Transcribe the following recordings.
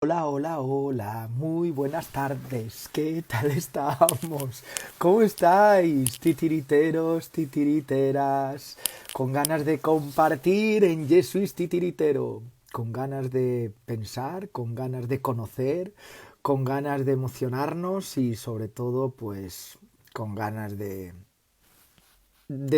Hola, hola, hola, muy buenas tardes, ¿qué tal estamos? ¿Cómo estáis, titiriteros, titiriteras? Con ganas de compartir en Jesuis Titiritero, con ganas de pensar, con ganas de conocer, con ganas de emocionarnos y sobre todo, pues, con ganas de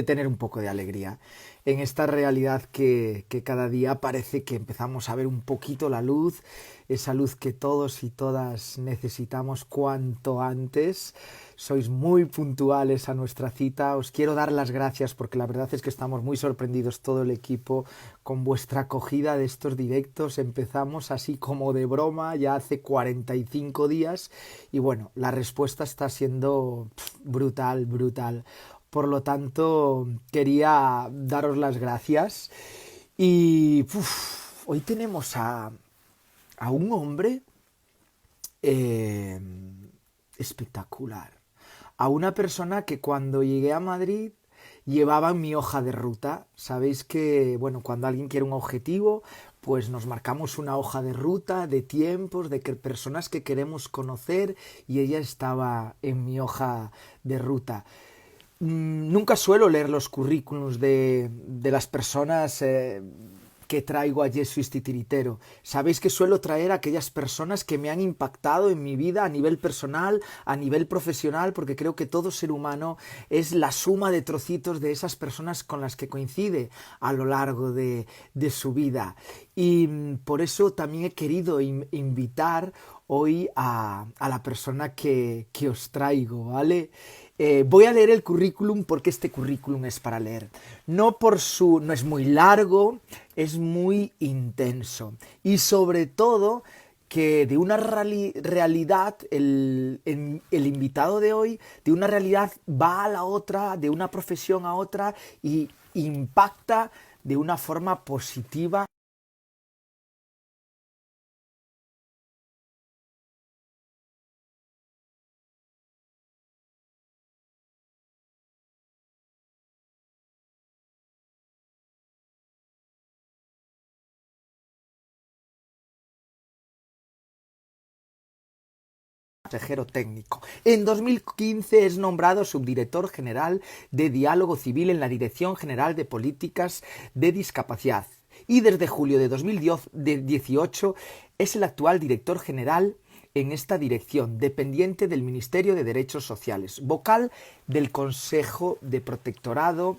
tener un poco de alegría en esta realidad que cada día parece que empezamos a ver un poquito la luz, esa luz que todos y todas necesitamos cuanto antes. Sois muy puntuales a nuestra cita, os quiero dar las gracias porque la verdad es que estamos muy sorprendidos todo el equipo con vuestra acogida de estos directos. Empezamos así como de broma ya hace 45 días y bueno, la respuesta está siendo brutal, brutal. Por lo tanto, quería daros las gracias. Y hoy tenemos a un hombre eh, espectacular. A una persona que cuando llegué a Madrid llevaba mi hoja de ruta. Sabéis que, bueno, cuando alguien quiere un objetivo, pues nos marcamos una hoja de ruta, de tiempos, de que personas que queremos conocer y ella estaba en mi hoja de ruta. Nunca suelo leer los currículums de las personas que traigo a Jesuis Titiritero. Sabéis que suelo traer a aquellas personas que me han impactado en mi vida a nivel personal, a nivel profesional, porque creo que todo ser humano es la suma de trocitos de esas personas con las que coincide a lo largo de su vida. Y por eso también he querido invitar hoy a la persona que os traigo, ¿vale? Voy a leer el currículum porque este currículum es para leer. No es muy largo, es muy intenso. Y sobre todo que de una realidad, el invitado de hoy, de una realidad va a la otra, de una profesión a otra y impacta de una forma positiva. Consejero técnico. En 2015 es nombrado subdirector general de Diálogo Civil en la Dirección General de Políticas de Discapacidad y desde julio de 2018 es el actual director general en esta dirección, dependiente del Ministerio de Derechos Sociales, vocal del Consejo de Protectorado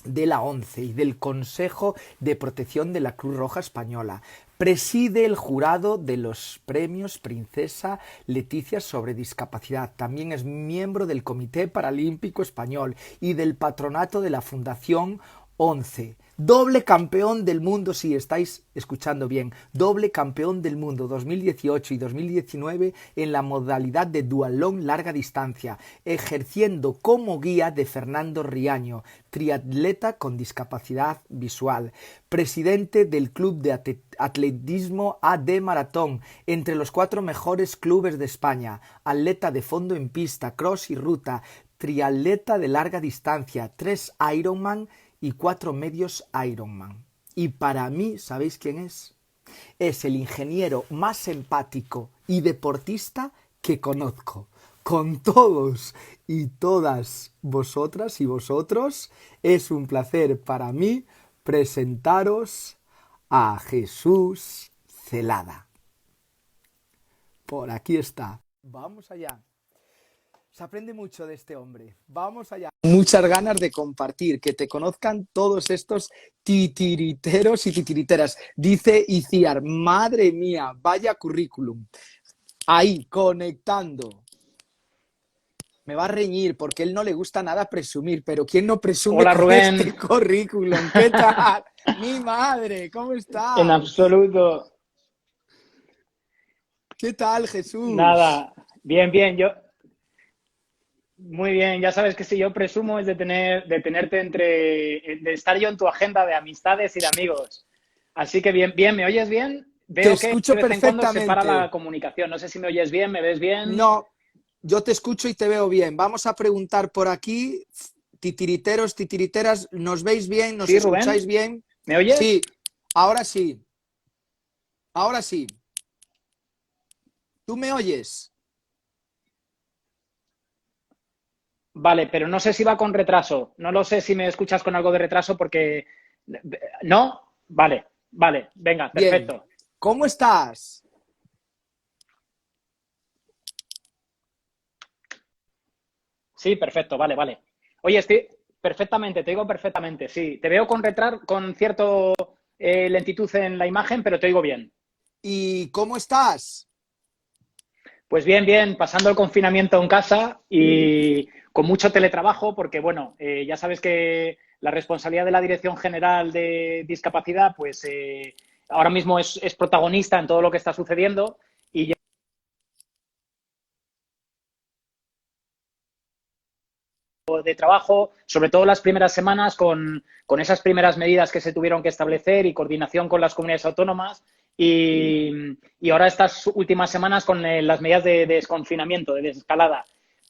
de la ONCE y del Consejo de Protección de la Cruz Roja Española. Preside el jurado de los premios Princesa Leticia sobre discapacidad. También es miembro del Comité Paralímpico Español y del patronato de la Fundación ONCE. Doble campeón del mundo, si estáis escuchando bien, doble campeón del mundo 2018 y 2019 en la modalidad de dualón larga distancia, ejerciendo como guía de Fernando Riaño, triatleta con discapacidad visual, presidente del Club de Atletismo AD Maratón, entre los 4 mejores clubes de España, atleta de fondo en pista, cross y ruta, triatleta de larga distancia, 3 Ironman y 4 medios Ironman. Y para mí, ¿sabéis quién es? Es el ingeniero más empático y deportista que conozco. Con todos y todas vosotras y vosotros, es un placer para mí presentaros a Jesús Celada. Por aquí está. Vamos allá. Se aprende mucho de este hombre. Vamos allá. Muchas ganas de compartir, que te conozcan todos estos titiriteros y titiriteras. Dice Iciar, madre mía, vaya currículum. Ahí, conectando. Me va a reñir porque él no le gusta nada presumir, pero ¿quién no presume Hola con Rubén, este currículum? ¿Qué tal? Mi madre, ¿cómo en estás? absoluto, ¿Qué tal, Jesús? nada, bien, bien, yo, muy bien, ya sabes que si yo presumo es de tenerte de estar yo en tu agenda de amistades y de amigos. Así que bien, bien, ¿me oyes bien? Te Veo que escucho de vez en cuando se para perfectamente. la comunicación, no sé si me oyes bien, ¿me ves bien? No, yo te escucho y te veo bien. Vamos a preguntar por aquí, titiriteros, titiriteras, ¿nos veis bien? ¿Nos ¿Sí, escucháis Rubén? bien? ¿Me Sí, oyes? ahora sí, ahora sí. ¿Tú me oyes? Vale, pero no sé si va con retraso. No lo sé si me escuchas con algo de retraso porque... ¿No? Vale, vale, venga, Bien. perfecto. ¿Cómo estás? Sí, perfecto, vale, vale. Oye, estoy perfectamente, te digo perfectamente, sí. Te veo con con cierto lentitud en la imagen, pero te oigo bien. ¿Y cómo estás? Pues bien, bien, pasando el confinamiento en casa y con mucho teletrabajo, porque bueno, ya sabes que la responsabilidad de la Dirección General de Discapacidad, pues ahora mismo es protagonista en todo lo que está sucediendo y de trabajo, sobre todo las primeras semanas, con esas primeras medidas que se tuvieron que establecer y coordinación con las comunidades autónomas. Y ahora estas últimas semanas con las medidas de desconfinamiento, de desescalada.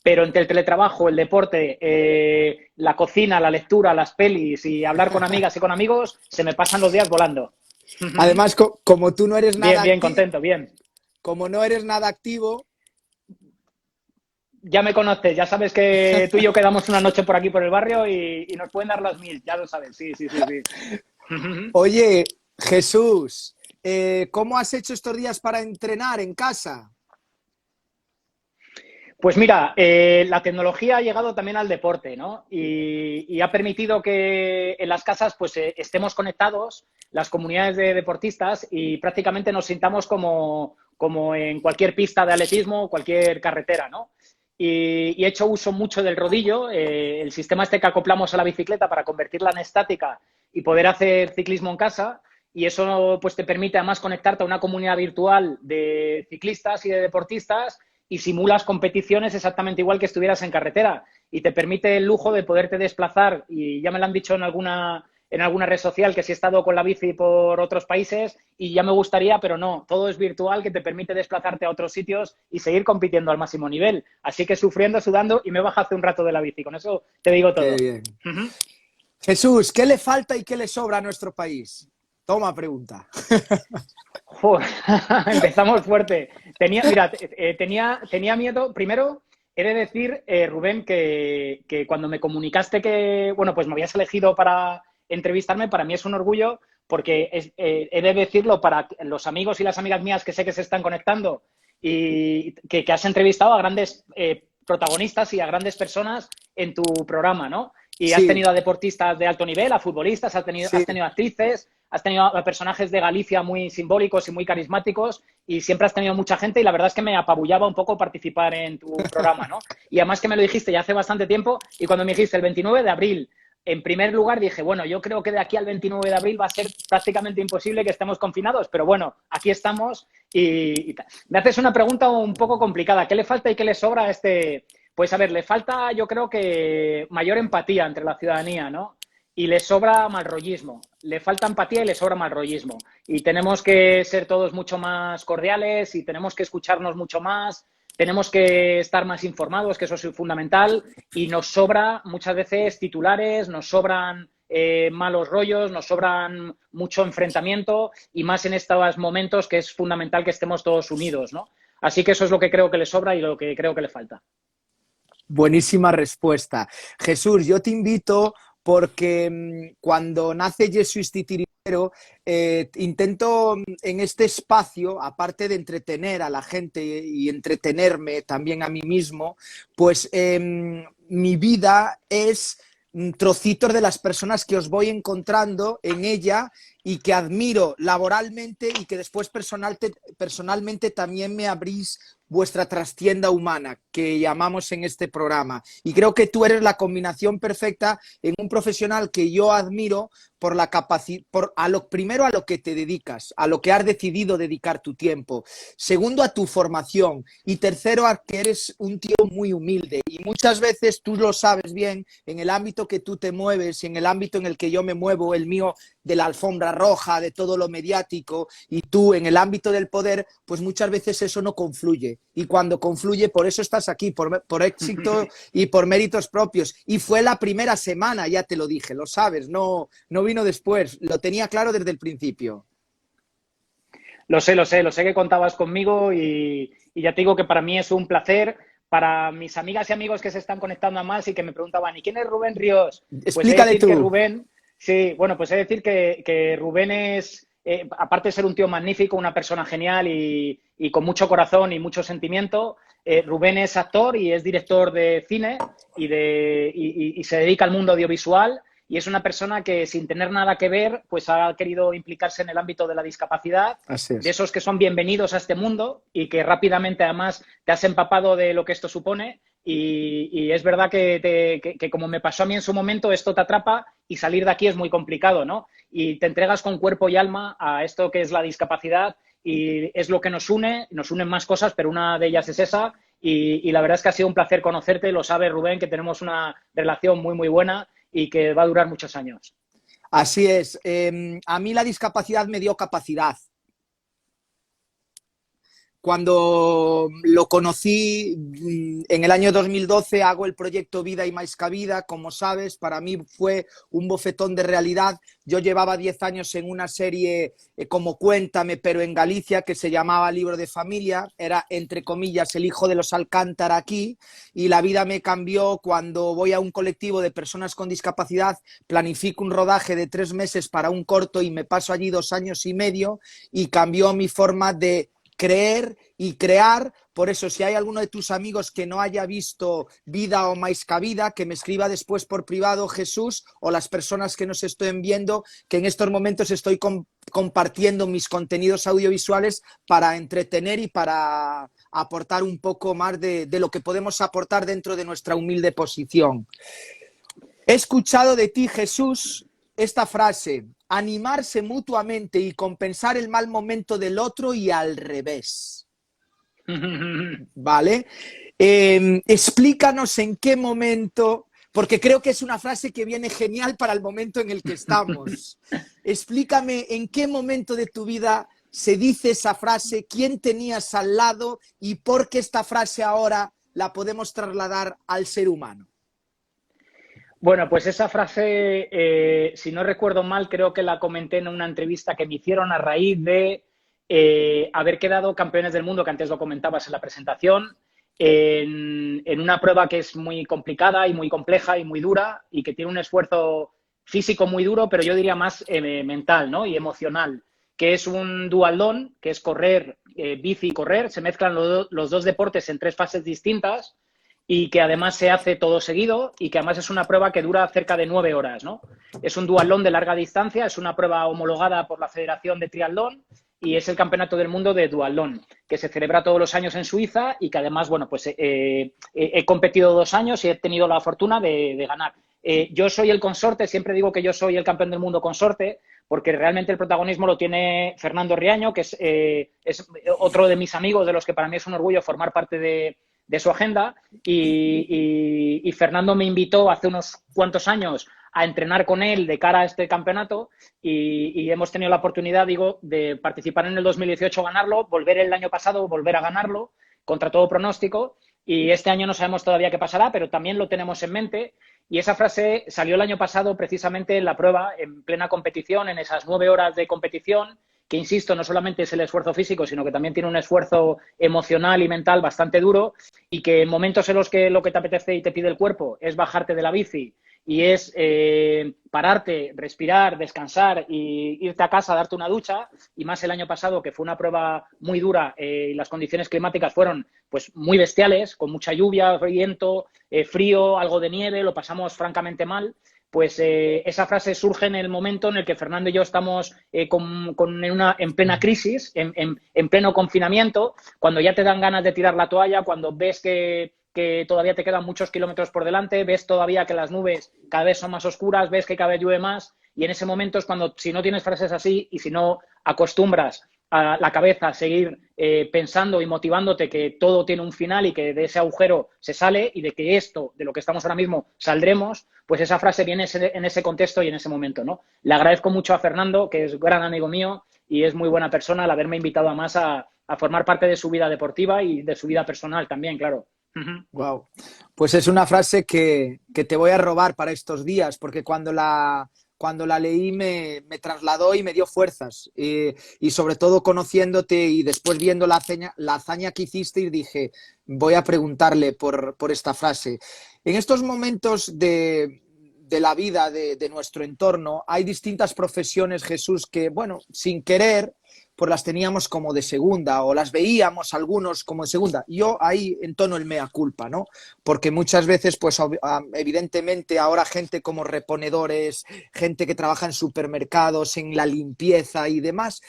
Pero entre el teletrabajo, el deporte, la cocina, la lectura, las pelis y hablar con amigas y con amigos, se me pasan los días volando. Además, como tú no eres Bien, nada bien, activo, contento, bien. como no eres nada activo, Ya me conoces, ya sabes que tú y yo quedamos una noche por aquí por el barrio y nos pueden dar las 1000, ya lo sabes, sí, sí, sí, sí. oye, Jesús, ¿cómo has hecho estos días para entrenar en casa? Pues mira, la tecnología ha llegado también al deporte, ¿no? Y ha permitido que en las casas pues estemos conectados, las comunidades de deportistas, y prácticamente nos sintamos como en cualquier pista de atletismo o cualquier carretera, ¿no? Y he hecho uso mucho del rodillo, el sistema este que acoplamos a la bicicleta para convertirla en estática y poder hacer ciclismo en casa. Y eso pues te permite además conectarte a una comunidad virtual de ciclistas y de deportistas y simulas competiciones exactamente igual que estuvieras en carretera y te permite el lujo de poderte desplazar, y ya me lo han dicho en alguna red social que si he estado con la bici por otros países y ya me gustaría, pero no, todo es virtual que te permite desplazarte a otros sitios y seguir compitiendo al máximo nivel. Así que sufriendo, sudando y me bajo hace un rato de la bici, con eso te digo Qué todo. bien. Jesús, ¿qué le falta y qué le sobra a nuestro país? Toma pregunta. Joder, empezamos fuerte. Mira, tenía miedo. Primero, he de decir, Rubén, que cuando me comunicaste que, bueno, pues me habías elegido para entrevistarme, para mí es un orgullo, porque he de decirlo para los amigos y las amigas mías que sé que se están conectando y que has entrevistado a grandes protagonistas y a grandes personas en tu programa, ¿no? Y has Sí, tenido a deportistas de alto nivel, a futbolistas, has sí. tenido actrices, has tenido a personajes de Galicia muy simbólicos y muy carismáticos y siempre has tenido mucha gente y la verdad es que me apabullaba un poco participar en tu programa, ¿no? Y además que me lo dijiste ya hace bastante tiempo y cuando me dijiste el 29 de abril, en primer lugar dije, bueno, yo creo que de aquí al 29 de abril va a ser prácticamente imposible que estemos confinados, pero bueno, aquí estamos y me haces una pregunta un poco complicada. ¿Qué le falta y qué le sobra a este? Pues a ver, le falta yo creo que mayor empatía entre la ciudadanía, ¿no? Y le sobra malrollismo. Le falta empatía y le sobra malrollismo. Y tenemos que ser todos mucho más cordiales y tenemos que escucharnos mucho más. Tenemos que estar más informados, que eso es fundamental. Y nos sobra muchas veces titulares, nos sobran malos rollos, nos sobran mucho enfrentamiento y más en estos momentos que es fundamental que estemos todos unidos, ¿no? Así que eso es lo que creo que le sobra y lo que creo que le falta. Buenísima respuesta. Jesús, yo te invito porque cuando nace Jesús Titiribero, intento en este espacio, aparte de entretener a la gente y entretenerme también a mí mismo, pues mi vida es trocitos de las personas que os voy encontrando en ella y que admiro laboralmente y que después personalmente también me abrís vuestra trastienda humana que llamamos en este programa. Y creo que tú eres la combinación perfecta en un profesional que yo admiro por la capacidad, primero a lo que te dedicas, a lo que has decidido dedicar tu tiempo. Segundo, a tu formación. Y tercero, a que eres un tío muy humilde. Y muchas veces tú lo sabes bien, en el ámbito que tú te mueves y en el ámbito en el que yo me muevo, el mío de la alfombra roja, de todo lo mediático, y tú en el ámbito del poder, pues muchas veces eso no confluye. Y cuando confluye, por eso estás aquí, por éxito y por méritos propios. Y fue la primera semana, ya te lo dije, lo sabes, no vino después, lo tenía claro desde el principio. Lo sé que contabas conmigo y ya te digo que para mí es un placer. Para mis amigas y amigos que se están conectando a más y que me preguntaban, ¿y quién es Rubén Ríos? Pues he de Explícale decir que tú. Rubén, sí, bueno, pues he de decir que Rubén es, aparte de ser un tío magnífico, una persona genial y con mucho corazón y mucho sentimiento, Rubén es actor y es director de cine y se dedica al mundo audiovisual y es una persona que sin tener nada que ver, pues ha querido implicarse en el ámbito de la discapacidad, Así de es. esos que son bienvenidos a este mundo y que rápidamente además te has empapado de lo que esto supone y es verdad que como me pasó a mí en su momento, esto te atrapa y salir de aquí es muy complicado, ¿no? Y te entregas con cuerpo y alma a esto que es la discapacidad y es lo que nos unen más cosas, pero una de ellas es esa y la verdad es que ha sido un placer conocerte, lo sabe Rubén, que tenemos una relación muy, muy buena y que va a durar muchos años. Así es. A mí la discapacidad me dio capacidad. Cuando lo conocí en el año 2012, hago el proyecto Vida y Máis que Vida. Como sabes, para mí fue un bofetón de realidad. Yo llevaba 10 años en una serie como Cuéntame, pero en Galicia, que se llamaba Libro de Familia. Era, entre comillas, el hijo de los Alcántara aquí. Y la vida me cambió cuando voy a un colectivo de personas con discapacidad, planifico un rodaje de 3 meses para un corto y me paso allí 2 años y medio y cambió mi forma de creer y crear. Por eso, si hay alguno de tus amigos que no haya visto Vida o Máis que Vida, que me escriba después por privado, Jesús, o las personas que nos estén viendo, que en estos momentos estoy compartiendo mis contenidos audiovisuales para entretener y para aportar un poco más de lo que podemos aportar dentro de nuestra humilde posición. He escuchado de ti, Jesús, esta frase: animarse mutuamente y compensar el mal momento del otro y al revés. ¿Vale? Explícanos en qué momento, porque creo que es una frase que viene genial para el momento en el que estamos. Explícame en qué momento de tu vida se dice esa frase, quién tenías al lado y por qué esta frase ahora la podemos trasladar al ser humano. Bueno, pues esa frase, si no recuerdo mal, creo que la comenté en una entrevista que me hicieron a raíz de haber quedado campeones del mundo, que antes lo comentabas en la presentación, en una prueba que es muy complicada y muy compleja y muy dura y que tiene un esfuerzo físico muy duro, pero yo diría más mental, ¿no? Y emocional, que es un dualdón, que es correr, bici y correr. Se mezclan los dos deportes en 3 fases distintas y que además se hace todo seguido y que además es una prueba que dura cerca de 9 horas, ¿no? Es un duatlón de larga distancia, es una prueba homologada por la Federación de Triatlón y es el Campeonato del Mundo de Duatlón, que se celebra todos los años en Suiza y que además, bueno, pues he competido 2 años y he tenido la fortuna de ganar. Yo soy el consorte, siempre digo que yo soy el campeón del mundo consorte, porque realmente el protagonismo lo tiene Fernando Riaño, que es otro de mis amigos, de los que para mí es un orgullo formar parte de su agenda y Fernando me invitó hace unos cuantos años a entrenar con él de cara a este campeonato y hemos tenido la oportunidad, digo, de participar en el 2018, ganarlo, volver el año pasado, volver a ganarlo contra todo pronóstico y este año no sabemos todavía qué pasará, pero también lo tenemos en mente y esa frase salió el año pasado precisamente en la prueba, en plena competición, en esas 9 horas de competición, que insisto, no solamente es el esfuerzo físico, sino que también tiene un esfuerzo emocional y mental bastante duro y que en momentos en los que lo que te apetece y te pide el cuerpo es bajarte de la bici y es pararte, respirar, descansar y irte a casa a darte una ducha, y más el año pasado que fue una prueba muy dura y las condiciones climáticas fueron pues muy bestiales, con mucha lluvia, viento, frío, algo de nieve, lo pasamos francamente mal. Pues esa frase surge en el momento en el que Fernando y yo estamos en plena crisis, en pleno confinamiento, cuando ya te dan ganas de tirar la toalla, cuando ves que todavía te quedan muchos kilómetros por delante, ves todavía que las nubes cada vez son más oscuras, ves que cada vez llueve más y en ese momento es cuando, si no tienes frases así y si no acostumbras a la cabeza a seguir pensando y motivándote que todo tiene un final y que de ese agujero se sale y de que esto, de lo que estamos ahora mismo, saldremos, pues esa frase viene en ese contexto y en ese momento, ¿no? Le agradezco mucho a Fernando, que es gran amigo mío y es muy buena persona, al haberme invitado a más a formar parte de su vida deportiva y de su vida personal también, claro. Wow. Pues es una frase que te voy a robar para estos días, porque cuando cuando la leí me trasladó y me dio fuerzas. Y sobre todo conociéndote y después viendo la hazaña que hiciste, y dije, voy a preguntarle por esta frase. En estos momentos de la vida de nuestro entorno hay distintas profesiones, Jesús, que, bueno, sin querer, pues las teníamos como de segunda o las veíamos algunos como de segunda. Yo ahí entono el mea culpa, ¿no? Porque muchas veces, pues evidentemente ahora gente como reponedores, gente que trabaja en supermercados, en la limpieza y demás,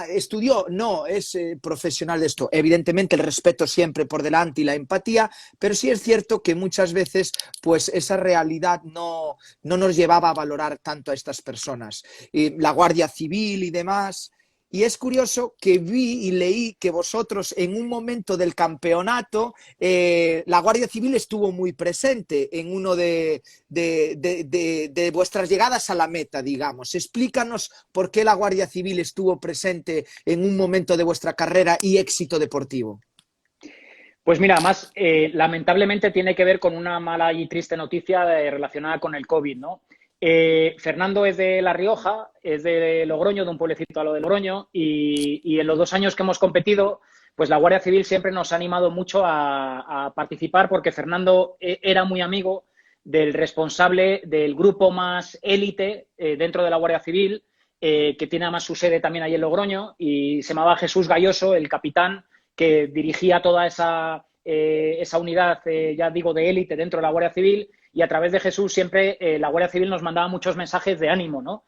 estudió, no, es profesional de esto. Evidentemente el respeto siempre por delante y la empatía, pero sí es cierto que muchas veces pues esa realidad no nos llevaba a valorar tanto a estas personas. La Guardia Civil y demás. Y es curioso que vi y leí que vosotros en un momento del campeonato, la Guardia Civil estuvo muy presente en uno de vuestras llegadas a la meta, digamos. Explícanos por qué la Guardia Civil estuvo presente en un momento de vuestra carrera y éxito deportivo. Pues mira, además, lamentablemente tiene que ver con una mala y triste noticia relacionada con el COVID, ¿no? Fernando es de La Rioja, es de Logroño, de un pueblecito a lo de Logroño, y en los 2 años que hemos competido, pues la Guardia Civil siempre nos ha animado mucho a participar, porque Fernando era muy amigo del responsable del grupo más élite dentro de la Guardia Civil, que tiene además su sede también ahí en Logroño, y se llamaba Jesús Galloso, el capitán que dirigía toda esa unidad, ya digo, de élite dentro de la Guardia Civil, y a través de Jesús siempre la Guardia Civil nos mandaba muchos mensajes de ánimo, ¿no?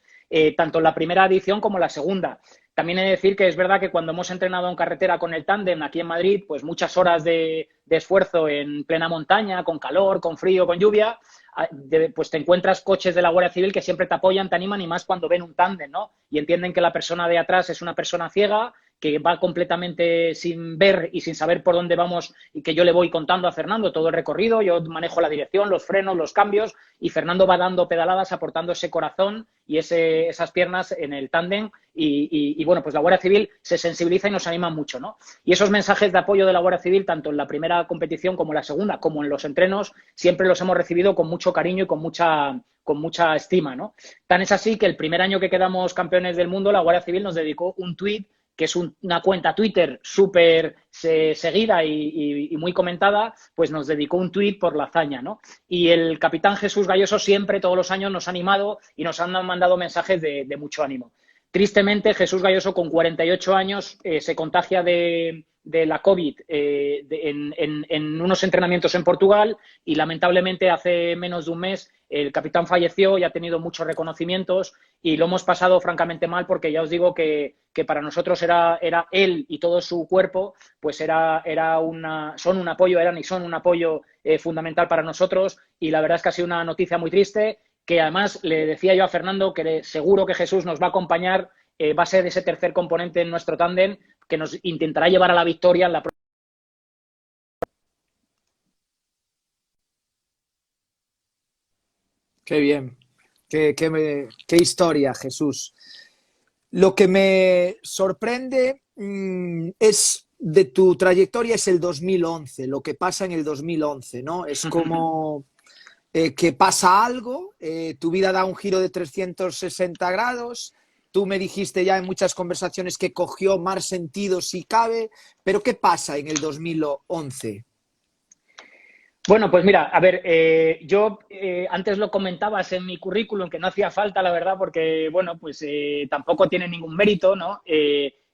Tanto en la primera edición como en la segunda. También he de decir que es verdad que cuando hemos entrenado en carretera con el tándem aquí en Madrid, pues muchas horas de esfuerzo en plena montaña, con calor, con frío, con lluvia, pues te encuentras coches de la Guardia Civil que siempre te apoyan, te animan, y más cuando ven un tándem, ¿no? Y entienden que la persona de atrás es una persona ciega, que va completamente sin ver y sin saber por dónde vamos, y que yo le voy contando a Fernando todo el recorrido, yo manejo la dirección, los frenos, los cambios, y Fernando va dando pedaladas, aportando ese corazón y esas piernas en el tándem, y bueno, pues la Guardia Civil se sensibiliza y nos anima mucho, ¿no? Y esos mensajes de apoyo de la Guardia Civil, tanto en la primera competición como en la segunda, como en los entrenos, siempre los hemos recibido con mucho cariño y con mucha estima, ¿no? Tan es así que el primer año que quedamos campeones del mundo, la Guardia Civil nos dedicó un tuit, que es una cuenta Twitter súper seguida y muy comentada, pues nos dedicó un tuit por la hazaña, ¿no? Y el capitán Jesús Galloso siempre, todos los años, nos ha animado y nos han mandado mensajes de mucho ánimo. Tristemente, Jesús Galloso, con 48 años, se contagia de la COVID en unos entrenamientos en Portugal, y lamentablemente hace menos de un mes el capitán falleció y ha tenido muchos reconocimientos, y lo hemos pasado francamente mal, porque ya os digo que para nosotros era él y todo su cuerpo, pues son un apoyo, eran y son un apoyo fundamental para nosotros, y la verdad es que ha sido una noticia muy triste, que además le decía yo a Fernando que seguro que Jesús nos va a acompañar, va a ser ese tercer componente en nuestro tándem que nos intentará llevar a la victoria en la próxima. Qué bien, qué historia, Jesús. Lo que me sorprende es de tu trayectoria es el 2011, lo que pasa en el 2011, ¿no? Es como que pasa algo, tu vida da un giro de 360 grados, tú me dijiste ya en muchas conversaciones que cogió más sentido si cabe, pero ¿qué pasa en el 2011? Bueno, pues mira, a ver, yo antes lo comentabas en mi currículum, que no hacía falta, la verdad, porque, bueno, pues tampoco tiene ningún mérito, ¿no?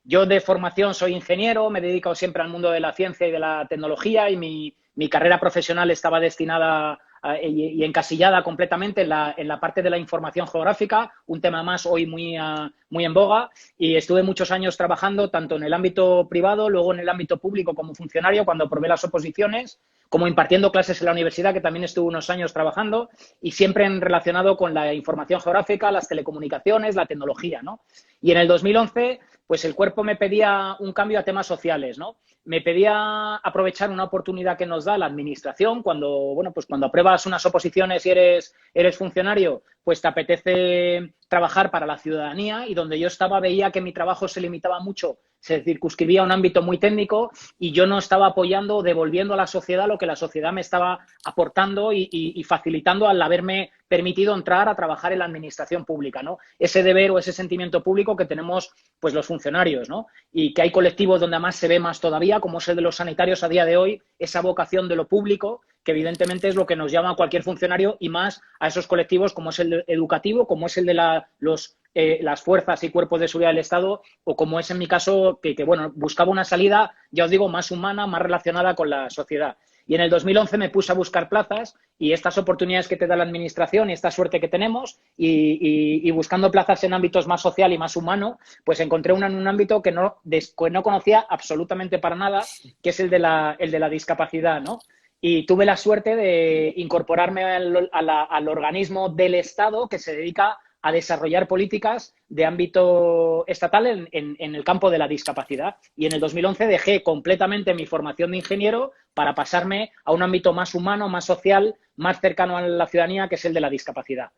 Yo de formación soy ingeniero, me he dedicado siempre al mundo de la ciencia y de la tecnología, y mi carrera profesional estaba destinada y encasillada completamente en la parte de la información geográfica, un tema más hoy muy en boga, y estuve muchos años trabajando tanto en el ámbito privado, luego en el ámbito público como funcionario cuando aprobé las oposiciones, como impartiendo clases en la universidad, que también estuve unos años trabajando, y siempre relacionado con la información geográfica, las telecomunicaciones, la tecnología, ¿no? Y en el 2011, pues el cuerpo me pedía un cambio a temas sociales, ¿no? Me pedía aprovechar una oportunidad que nos da la administración cuando, bueno, pues cuando apruebas unas oposiciones y eres funcionario, pues te apetece trabajar para la ciudadanía, y donde yo estaba veía que mi trabajo se limitaba mucho se circunscribía a un ámbito muy técnico y yo no estaba apoyando o devolviendo a la sociedad lo que la sociedad me estaba aportando y facilitando al haberme permitido entrar a trabajar en la administración pública, ¿no? Ese deber o ese sentimiento público que tenemos pues los funcionarios, ¿no? Y que hay colectivos donde además se ve más todavía, como es el de los sanitarios a día de hoy, esa vocación de lo público, que evidentemente es lo que nos llama a cualquier funcionario y más a esos colectivos como es el educativo, como es el de las fuerzas y cuerpos de seguridad del Estado o como es en mi caso que bueno, buscaba una salida, ya os digo, más humana, más relacionada con la sociedad. Y en el 2011 me puse a buscar plazas y estas oportunidades que te da la administración y esta suerte que tenemos y buscando plazas en ámbitos más social y más humano, pues encontré una en un ámbito que no conocía absolutamente para nada, que es el de la discapacidad, ¿no? Y tuve la suerte de incorporarme al organismo del Estado que se dedica a desarrollar políticas de ámbito estatal en el campo de la discapacidad. Y en el 2011 dejé completamente mi formación de ingeniero para pasarme a un ámbito más humano, más social, más cercano a la ciudadanía, que es el de la discapacidad.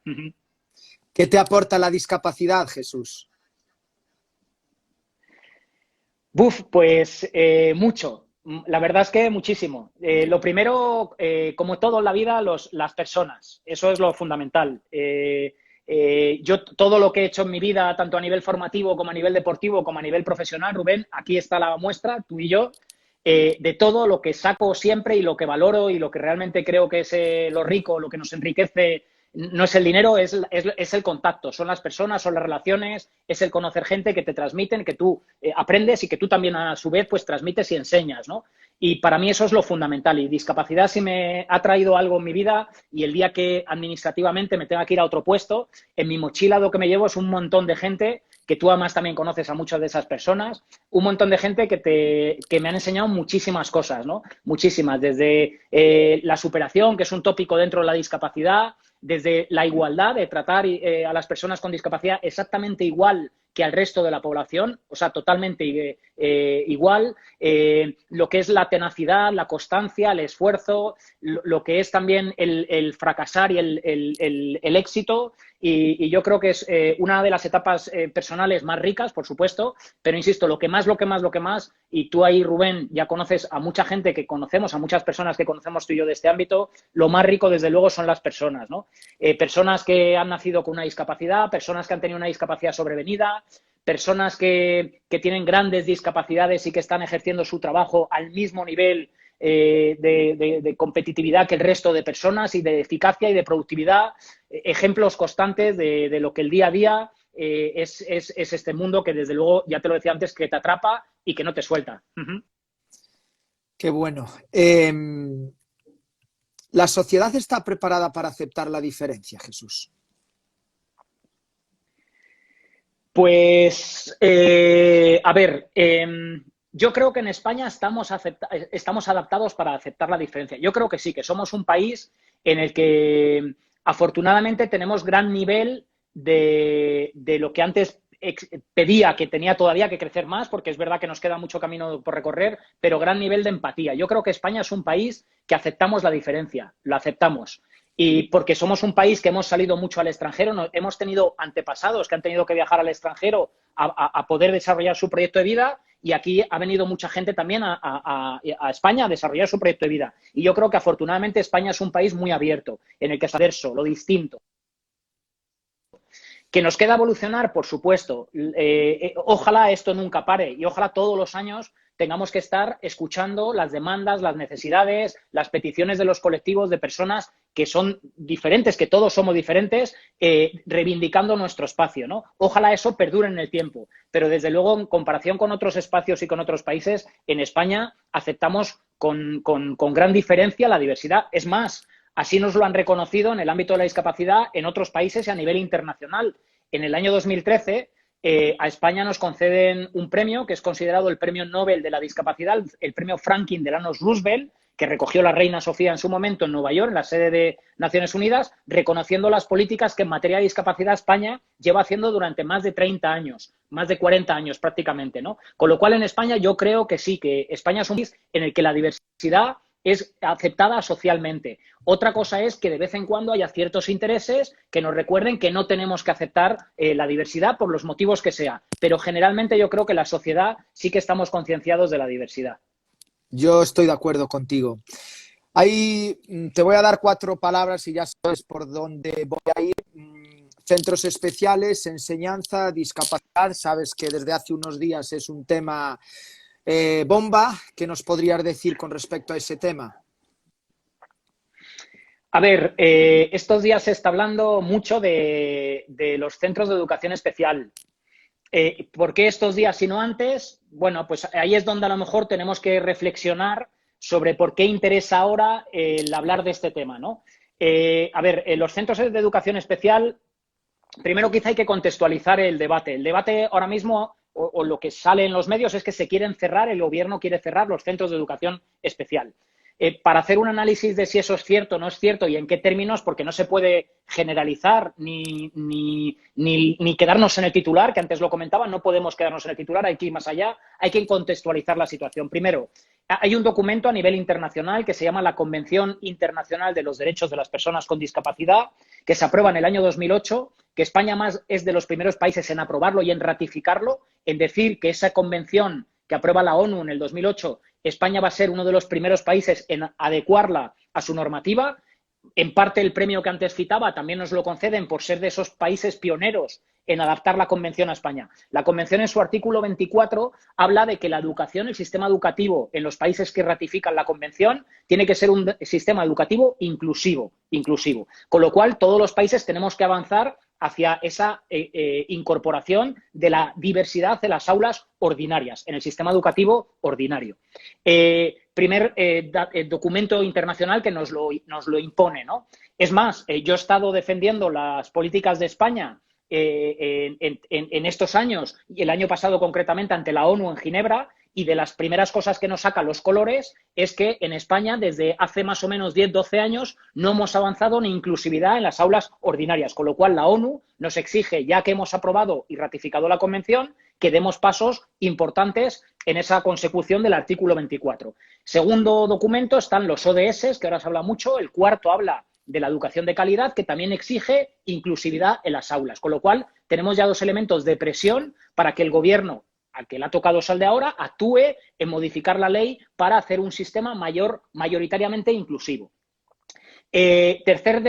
¿Qué te aporta la discapacidad, Jesús? Pues mucho. La verdad es que muchísimo. Lo primero, como todo en la vida, las personas. Eso es lo fundamental. Yo todo lo que he hecho en mi vida, tanto a nivel formativo como a nivel deportivo, como a nivel profesional, Rubén, aquí está la muestra, tú y yo, de todo lo que saco siempre y lo que valoro y lo que realmente creo que es lo rico, lo que nos enriquece. No es el dinero, es el contacto, son las personas, son las relaciones, es el conocer gente que te transmiten, que tú aprendes y que tú también a su vez pues transmites y enseñas, ¿no? Y para mí eso es lo fundamental. Y discapacidad sí me ha traído algo en mi vida y el día que administrativamente me tenga que ir a otro puesto, en mi mochila lo que me llevo es un montón de gente, que tú además también conoces a muchas de esas personas, un montón de gente que me han enseñado muchísimas cosas, ¿no? Muchísimas, desde la superación, que es un tópico dentro de la discapacidad, desde la igualdad de tratar a las personas con discapacidad exactamente igual que al resto de la población, o sea, totalmente igual, lo que es la tenacidad, la constancia, el esfuerzo, lo que es también el fracasar y el éxito. Y yo creo que es una de las etapas personales más ricas, por supuesto, pero insisto, lo que más, y tú ahí, Rubén, ya conoces a mucha gente que conocemos, a muchas personas que conocemos tú y yo de este ámbito, lo más rico, desde luego, son las personas, ¿no? Personas que han nacido con una discapacidad, personas que han tenido una discapacidad sobrevenida, personas que tienen grandes discapacidades y que están ejerciendo su trabajo al mismo nivel de competitividad que el resto de personas y de eficacia y de productividad, ejemplos constantes de lo que el día a día es este mundo que desde luego, ya te lo decía antes, que te atrapa y que no te suelta. Qué bueno. ¿La sociedad está preparada para aceptar la diferencia, Jesús? Pues, a ver, yo creo que en España estamos adaptados para aceptar la diferencia. Yo creo que sí, que somos un país en el que afortunadamente tenemos gran nivel de lo que antes pedía, que tenía todavía que crecer más, porque es verdad que nos queda mucho camino por recorrer, pero gran nivel de empatía. Yo creo que España es un país que aceptamos la diferencia, la aceptamos. Y porque somos un país que hemos salido mucho al extranjero, hemos tenido antepasados que han tenido que viajar al extranjero a poder desarrollar su proyecto de vida, y aquí ha venido mucha gente también a España a desarrollar su proyecto de vida. Y yo creo que afortunadamente España es un país muy abierto, en el que es diverso, lo distinto. ¿Que nos queda evolucionar? Por supuesto. Ojalá esto nunca pare y ojalá todos los años tengamos que estar escuchando las demandas, las necesidades, las peticiones de los colectivos, de personas que son diferentes, que todos somos diferentes, reivindicando nuestro espacio, ¿no? Ojalá eso perdure en el tiempo, pero desde luego, en comparación con otros espacios y con otros países, en España aceptamos con gran diferencia la diversidad. Es más, así nos lo han reconocido en el ámbito de la discapacidad en otros países y a nivel internacional. En el año 2013, a España nos conceden un premio que es considerado el Premio Nobel de la Discapacidad, el Premio Franklin Delano Roosevelt, que recogió la reina Sofía en su momento en Nueva York, en la sede de Naciones Unidas, reconociendo las políticas que en materia de discapacidad España lleva haciendo durante más de 30 años, más de 40 años prácticamente, ¿no? Con lo cual, en España yo creo que sí, que España es un país en el que la diversidad es aceptada socialmente. Otra cosa es que de vez en cuando haya ciertos intereses que nos recuerden que no tenemos que aceptar la diversidad por los motivos que sea. Pero generalmente yo creo que la sociedad sí que estamos concienciados de la diversidad. Yo estoy de acuerdo contigo. Ahí te voy a dar 4 palabras y ya sabes por dónde voy a ir. Centros especiales, enseñanza, discapacidad. Sabes que desde hace unos días es un tema bomba. ¿Qué nos podrías decir con respecto a ese tema? A ver, estos días se está hablando mucho de los centros de educación especial. ¿Por qué estos días y no antes? Bueno, pues ahí es donde a lo mejor tenemos que reflexionar sobre por qué interesa ahora el hablar de este tema, ¿no? A ver, los centros de educación especial, primero quizá hay que contextualizar el debate. El debate ahora mismo, o lo que sale en los medios, es que se quieren cerrar, el gobierno quiere cerrar los centros de educación especial. Para hacer un análisis de si eso es cierto o no es cierto y en qué términos, porque no se puede generalizar ni quedarnos en el titular, que antes lo comentaba, no podemos quedarnos en el titular, hay que ir más allá, hay que contextualizar la situación. Primero, hay un documento a nivel internacional que se llama la Convención Internacional de los Derechos de las Personas con Discapacidad, que se aprueba en el año 2008, que España más es de los primeros países en aprobarlo y en ratificarlo, en decir que esa convención que aprueba la ONU en el 2008, España va a ser uno de los primeros países en adecuarla a su normativa. En parte, el premio que antes citaba también nos lo conceden por ser de esos países pioneros en adaptar la Convención a España. La Convención, en su artículo 24, habla de que la educación, el sistema educativo en los países que ratifican la Convención, tiene que ser un sistema educativo inclusivo. Con lo cual, todos los países tenemos que avanzar hacia esa incorporación de la diversidad de las aulas ordinarias, en el sistema educativo ordinario. Primer documento internacional que nos lo impone, ¿no? Es más, yo he estado defendiendo las políticas de España en estos años, y el año pasado concretamente ante la ONU en Ginebra, y de las primeras cosas que nos saca los colores es que en España desde hace más o menos 10-12 años no hemos avanzado en inclusividad en las aulas ordinarias, con lo cual la ONU nos exige, ya que hemos aprobado y ratificado la Convención, que demos pasos importantes en esa consecución del artículo 24. Segundo documento están los ODS, que ahora se habla mucho. El cuarto habla de la educación de calidad, que también exige inclusividad en las aulas, con lo cual tenemos ya 2 elementos de presión para que el gobierno, al que le ha tocado sal de ahora, actúe en modificar la ley para hacer un sistema mayoritariamente inclusivo. Tercer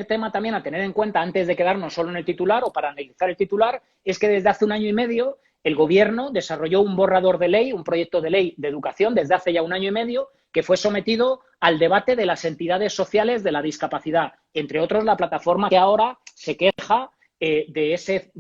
tema también a tener en cuenta antes de quedarnos solo en el titular o para analizar el titular, es que desde hace 1 año y medio el gobierno desarrolló un borrador de ley, un proyecto de ley de educación desde hace ya 1 año y medio, que fue sometido al debate de las entidades sociales de la discapacidad, entre otros la plataforma que ahora se queja de ese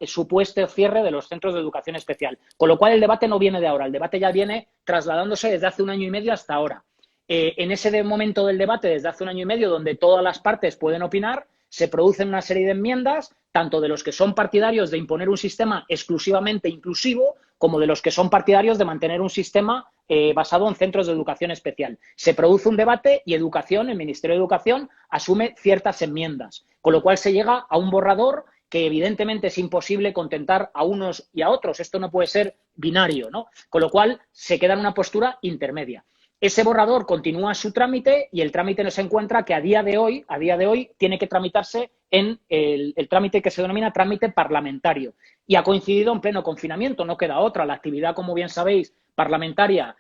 supuesto cierre de los centros de educación especial. Con lo cual el debate no viene de ahora, el debate ya viene trasladándose desde hace 1 año y medio hasta ahora. En ese momento del debate, desde hace 1 año y medio, donde todas las partes pueden opinar, se producen una serie de enmiendas, tanto de los que son partidarios de imponer un sistema exclusivamente inclusivo, como de los que son partidarios de mantener un sistema basado en centros de educación especial. Se produce un debate y Educación, el Ministerio de Educación, asume ciertas enmiendas, con lo cual se llega a un borrador que evidentemente es imposible contentar a unos y a otros. Esto no puede ser binario, ¿no? Con lo cual se queda en una postura intermedia. Ese borrador continúa su trámite y el trámite nos encuentra que a día de hoy tiene que tramitarse en el trámite que se denomina trámite parlamentario. Y ha coincidido en pleno confinamiento, no queda otra. La actividad, como bien sabéis, parlamentaria,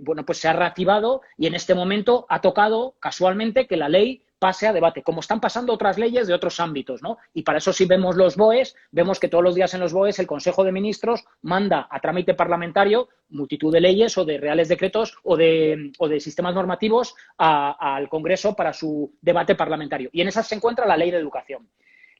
bueno, pues se ha reactivado y en este momento ha tocado casualmente que la ley pase a debate, como están pasando otras leyes de otros ámbitos, ¿no? Y para eso si vemos los BOEs, vemos que todos los días en los BOEs el Consejo de Ministros manda a trámite parlamentario multitud de leyes o de reales decretos o de sistemas normativos al Congreso para su debate parlamentario. Y en esas se encuentra la Ley de Educación.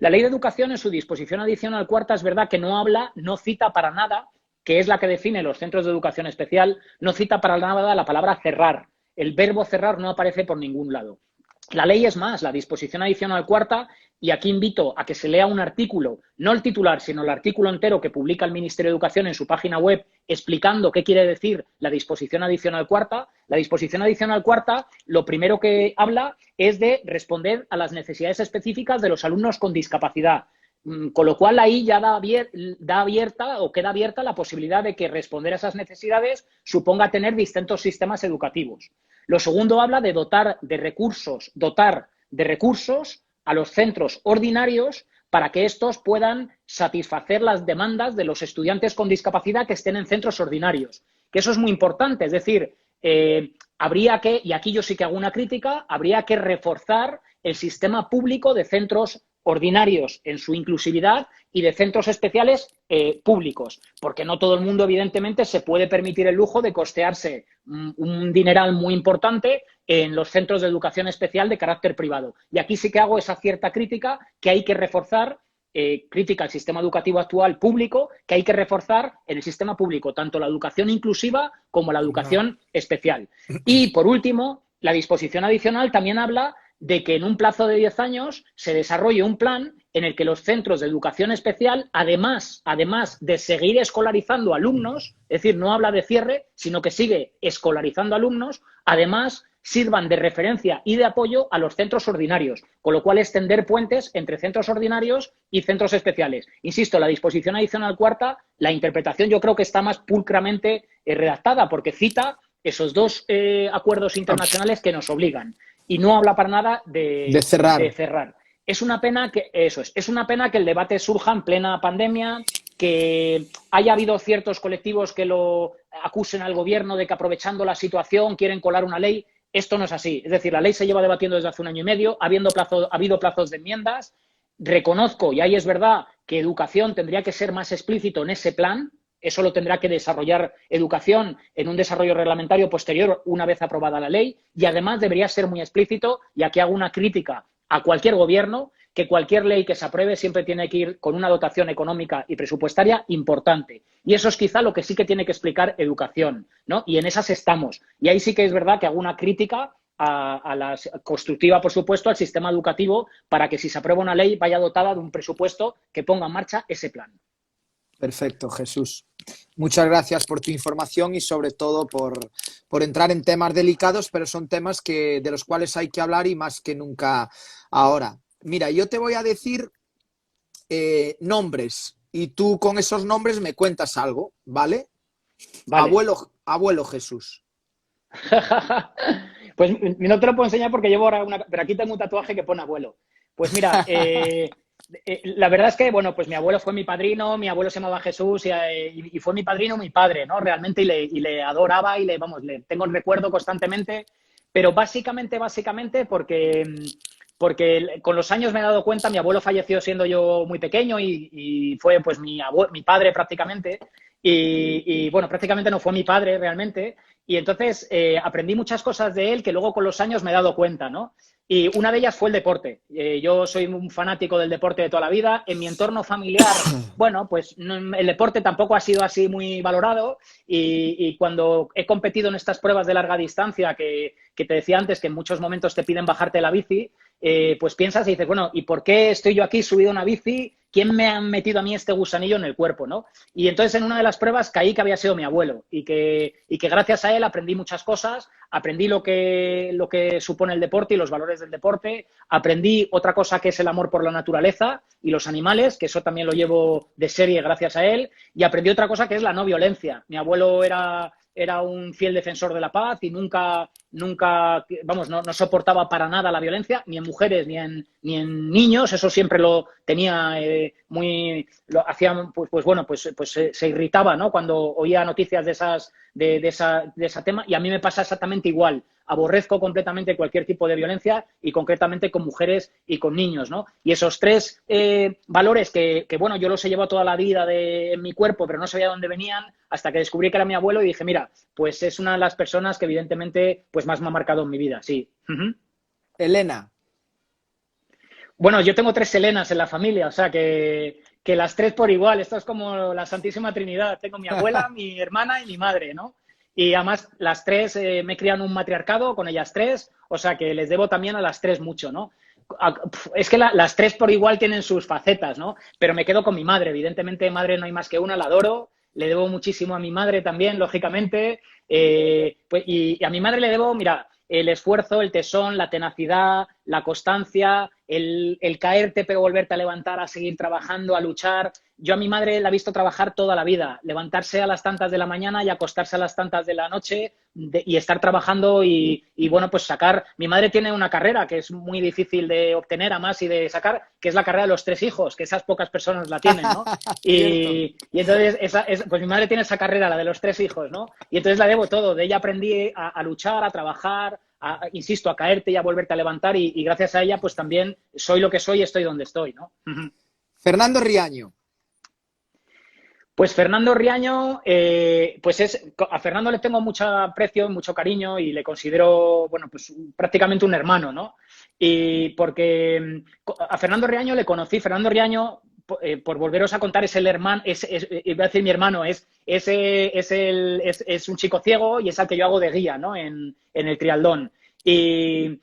La Ley de Educación, en su disposición adicional cuarta, es verdad que no cita para nada, que es la que define los centros de educación especial, no cita para nada la palabra cerrar. El verbo cerrar no aparece por ningún lado. La ley es más, la disposición adicional cuarta, y aquí invito a que se lea un artículo, no el titular, sino el artículo entero que publica el Ministerio de Educación en su página web explicando qué quiere decir la disposición adicional cuarta. La disposición adicional cuarta, lo primero que habla es de responder a las necesidades específicas de los alumnos con discapacidad. Con lo cual ahí ya da abierta o queda abierta la posibilidad de que responder a esas necesidades suponga tener distintos sistemas educativos. Lo segundo habla de dotar de recursos a los centros ordinarios para que estos puedan satisfacer las demandas de los estudiantes con discapacidad que estén en centros ordinarios. Que eso es muy importante, es decir, habría que, y aquí yo sí que hago una crítica, habría que reforzar el sistema público de centros ordinarios en su inclusividad y de centros especiales públicos, porque no todo el mundo, evidentemente, se puede permitir el lujo de costearse un dineral muy importante en los centros de educación especial de carácter privado. Y aquí sí que hago esa cierta crítica que hay que reforzar, crítica al sistema educativo actual público, que hay que reforzar en el sistema público, tanto la educación inclusiva como la educación especial. Y, por último, la disposición adicional también habla de que en un plazo de 10 años se desarrolle un plan en el que los centros de educación especial, además de seguir escolarizando alumnos, es decir, no habla de cierre, sino que sigue escolarizando alumnos, además sirvan de referencia y de apoyo a los centros ordinarios, con lo cual extender puentes entre centros ordinarios y centros especiales. Insisto, la disposición adicional cuarta, la interpretación yo creo que está más pulcramente redactada, porque cita esos dos acuerdos internacionales que nos obligan. Y no habla para nada de cerrar. Es una pena que es una pena que el debate surja en plena pandemia, que haya habido ciertos colectivos que lo acusen al gobierno de que aprovechando la situación quieren colar una ley. Esto no es así. Es decir, la ley se lleva debatiendo desde hace 1 año y medio, ha habido plazos de enmiendas. Reconozco, y ahí es verdad, que educación tendría que ser más explícito en ese plan. Eso lo tendrá que desarrollar educación en un desarrollo reglamentario posterior una vez aprobada la ley, y además debería ser muy explícito, y aquí hago una crítica a cualquier gobierno, que cualquier ley que se apruebe siempre tiene que ir con una dotación económica y presupuestaria importante. Y eso es quizá lo que sí que tiene que explicar educación, ¿no? Y en esas estamos. Y ahí sí que es verdad que hago una crítica constructiva, por supuesto, al sistema educativo para que si se aprueba una ley vaya dotada de un presupuesto que ponga en marcha ese plan. Perfecto, Jesús. Muchas gracias por tu información y sobre todo por entrar en temas delicados, pero son temas de los cuales hay que hablar y más que nunca ahora. Mira, yo te voy a decir nombres y tú con esos nombres me cuentas algo, ¿vale? Vale. Abuelo Jesús. Pues no te lo puedo enseñar porque llevo ahora pero aquí tengo un tatuaje que pone abuelo. Pues mira, la verdad es que, bueno, pues mi abuelo fue mi padrino, mi abuelo se llamaba Jesús y fue mi padrino, mi padre, ¿no? Realmente, y le adoraba y le tengo el recuerdo constantemente, pero básicamente porque con los años me he dado cuenta, mi abuelo falleció siendo yo muy pequeño y fue pues mi padre prácticamente, y bueno, prácticamente no fue mi padre realmente, y entonces aprendí muchas cosas de él que luego con los años me he dado cuenta, ¿no? Y una de ellas fue el deporte. Yo soy un fanático del deporte de toda la vida. En mi entorno familiar, bueno, pues el deporte tampoco ha sido así muy valorado y cuando he competido en estas pruebas de larga distancia que te decía antes que en muchos momentos te piden bajarte de la bici, pues piensas y dices, bueno, ¿y por qué estoy yo aquí subido a una bici? ¿Quién me ha metido a mí este gusanillo en el cuerpo, no? Y entonces en una de las pruebas caí que había sido mi abuelo y que gracias a él aprendí muchas cosas, aprendí lo que supone el deporte y los valores del deporte, aprendí otra cosa que es el amor por la naturaleza y los animales, que eso también lo llevo de serie gracias a él, y aprendí otra cosa que es la no violencia. Mi abuelo era un fiel defensor de la paz y nunca, vamos, no soportaba para nada la violencia, ni en mujeres ni en niños. Eso siempre lo tenía lo hacía, pues bueno, pues se irritaba, ¿no? Cuando oía noticias de ese tema, y a mí me pasa exactamente igual. Aborrezco completamente cualquier tipo de violencia y concretamente con mujeres y con niños, ¿no? Y esos tres valores que, bueno, yo los he llevado toda la vida en mi cuerpo, pero no sabía dónde venían hasta que descubrí que era mi abuelo y dije, mira, pues es una de las personas que evidentemente pues más me ha marcado en mi vida, sí. Elena. Bueno, yo tengo 3 Elenas en la familia, o sea que las 3 por igual. Esto es como la Santísima Trinidad. Tengo mi abuela, mi hermana y mi madre, ¿no? Y además las 3 me crian un matriarcado con ellas 3, o sea que les debo también a las 3 mucho, ¿no? Es que las 3 por igual tienen sus facetas, ¿no? Pero me quedo con mi madre. Evidentemente, madre no hay más que una, la adoro. Le debo muchísimo a mi madre también, lógicamente. Pues, y a mi madre le debo, mira, el esfuerzo, el tesón, la tenacidad, la constancia, el caerte pero volverte a levantar, a seguir trabajando, a luchar. Yo a mi madre la he visto trabajar toda la vida, levantarse a las tantas de la mañana y acostarse a las tantas de la noche y estar trabajando y, bueno, pues sacar... Mi madre tiene una carrera que es muy difícil de obtener, además, y de sacar, que es la carrera de los 3 hijos, que esas pocas personas la tienen, ¿no? Y entonces, pues mi madre tiene esa carrera, la de los 3 hijos, ¿no? Y entonces la debo todo. De ella aprendí a luchar, a trabajar, insisto, a caerte y a volverte a levantar y gracias a ella, pues también soy lo que soy y estoy donde estoy, ¿no? Fernando Riaño. Pues Fernando Riaño, a Fernando le tengo mucho aprecio, mucho cariño y le considero, bueno, pues prácticamente un hermano, ¿no? Y porque a Fernando Riaño le conocí, Fernando Riaño, por volveros a contar, es el hermano, iba a decir mi hermano, es un chico ciego y es al que yo hago de guía, ¿no? En el triatlón. Y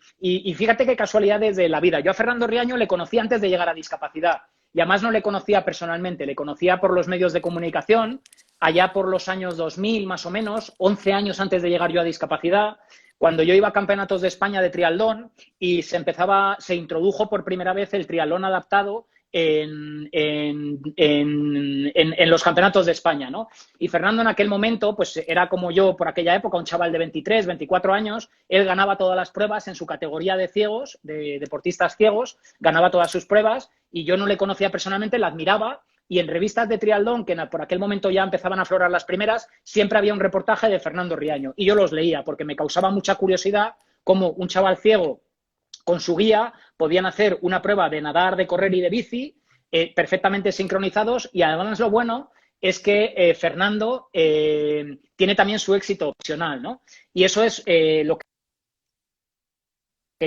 fíjate qué casualidades de la vida. Yo a Fernando Riaño le conocí antes de llegar a discapacidad. Y además no le conocía personalmente, le conocía por los medios de comunicación, allá por los años 2000 más o menos, 11 años antes de llegar yo a discapacidad, cuando yo iba a campeonatos de España de triatlón y se introdujo por primera vez el triatlón adaptado en los campeonatos de España, ¿no? Y Fernando en aquel momento, pues era como yo por aquella época, un chaval de 23, 24 años, él ganaba todas las pruebas en su categoría de ciegos, de deportistas ciegos, ganaba todas sus pruebas y yo no le conocía personalmente, la admiraba y en revistas de triatlón, que por aquel momento ya empezaban a aflorar las primeras, siempre había un reportaje de Fernando Riaño y yo los leía porque me causaba mucha curiosidad cómo un chaval ciego con su guía podían hacer una prueba de nadar, de correr y de bici perfectamente sincronizados y además lo bueno es que Fernando tiene también su éxito profesional, ¿no? Y eso es lo que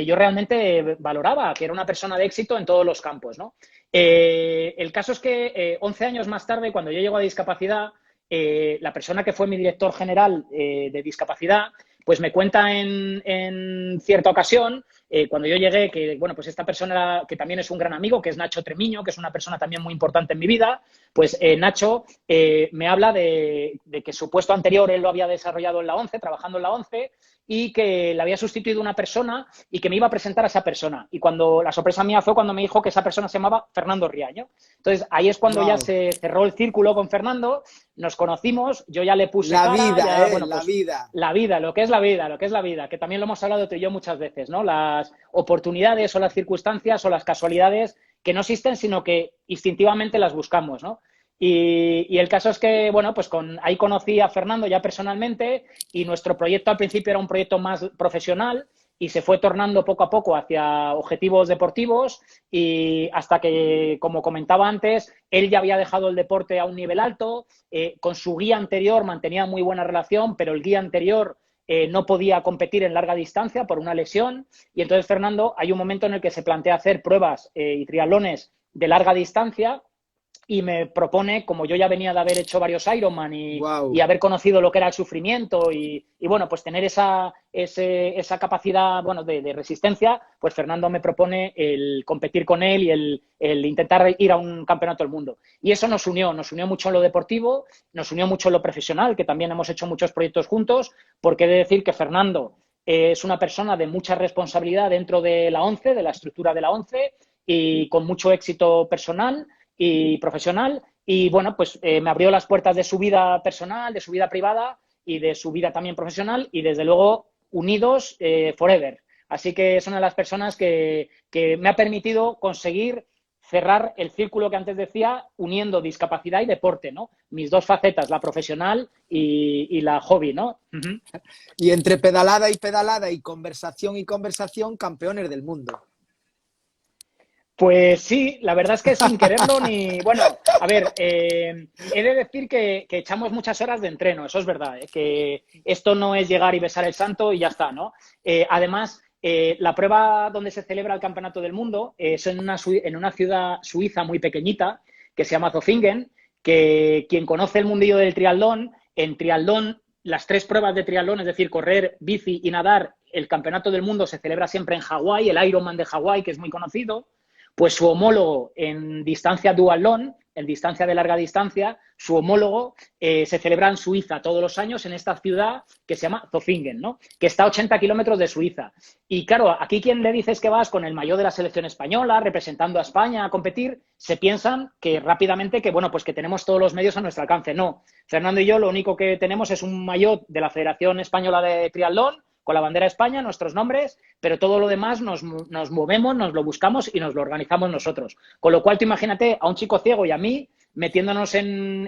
yo realmente valoraba, que era una persona de éxito en todos los campos, ¿no? El caso es que 11 años más tarde, cuando yo llego a discapacidad, la persona que fue mi director general de discapacidad, pues me cuenta en cierta ocasión, cuando yo llegué, que bueno, pues esta persona que también es un gran amigo, que es Nacho Tremiño, que es una persona también muy importante en mi vida, pues Nacho me habla de que su puesto anterior él lo había desarrollado en la ONCE, trabajando en la ONCE, y que le había sustituido una persona y que me iba a presentar a esa persona. Y cuando la sorpresa mía fue cuando me dijo que esa persona se llamaba Fernando Riaño. Entonces, ahí es cuando ya se cerró el círculo con Fernando, nos conocimos, yo ya le puse La cara, vida, ya, bueno, la pues, vida. la vida, lo que es la vida, lo que es la vida, que también lo hemos hablado tú y yo muchas veces, ¿no? Las oportunidades o las circunstancias o las casualidades que no existen, sino que instintivamente las buscamos, ¿no? Y el caso es que, bueno, pues ahí conocí a Fernando ya personalmente y nuestro proyecto al principio era un proyecto más profesional y se fue tornando poco a poco hacia objetivos deportivos y hasta que, como comentaba antes, él ya había dejado el deporte a un nivel alto, con su guía anterior mantenía muy buena relación, pero el guía anterior no podía competir en larga distancia por una lesión y entonces Fernando hay un momento en el que se plantea hacer pruebas y triatlones de larga distancia y me propone, como yo ya venía de haber hecho varios Ironman y haber conocido lo que era el sufrimiento y bueno, pues tener esa capacidad, bueno, de resistencia, pues Fernando me propone el competir con él y el intentar ir a un campeonato del mundo. Y eso nos unió mucho en lo deportivo, nos unió mucho en lo profesional, que también hemos hecho muchos proyectos juntos, porque he de decir que Fernando es una persona de mucha responsabilidad dentro de la ONCE, de la estructura de la ONCE, y con mucho éxito personal y profesional y bueno, pues me abrió las puertas de su vida personal, de su vida privada y de su vida también profesional y desde luego unidos forever. Así que es una de las personas que me ha permitido conseguir cerrar el círculo que antes decía, uniendo discapacidad y deporte, ¿no? Mis dos facetas, la profesional y la hobby, ¿no? Y entre pedalada y conversación, campeones del mundo. Pues sí, la verdad es que sin quererlo ni... Bueno, a ver, he de decir que echamos muchas horas de entreno, eso es verdad, que esto no es llegar y besar el santo y ya está, ¿no? Además, la prueba donde se celebra el Campeonato del Mundo es en una ciudad suiza muy pequeñita que se llama Zofingen, que quien conoce el mundillo del triatlón, en triatlón, las 3 pruebas de triatlón, es decir, correr, bici y nadar, el Campeonato del Mundo se celebra siempre en Hawái, el Ironman de Hawái, que es muy conocido. Pues su homólogo en distancia duatlón, en distancia de larga distancia, su homólogo se celebra en Suiza todos los años en esta ciudad que se llama Zofingen, ¿no? Que está a 80 kilómetros de Suiza. Y claro, aquí quien le dices que vas con el maillot de la selección española, representando a España a competir, se piensan que rápidamente que, bueno, pues que tenemos todos los medios a nuestro alcance. No. Fernando y yo lo único que tenemos es un maillot de la Federación Española de Triatlón, con la bandera de España, nuestros nombres, pero todo lo demás nos movemos, nos lo buscamos y nos lo organizamos nosotros. Con lo cual, tú imagínate a un chico ciego y a mí metiéndonos en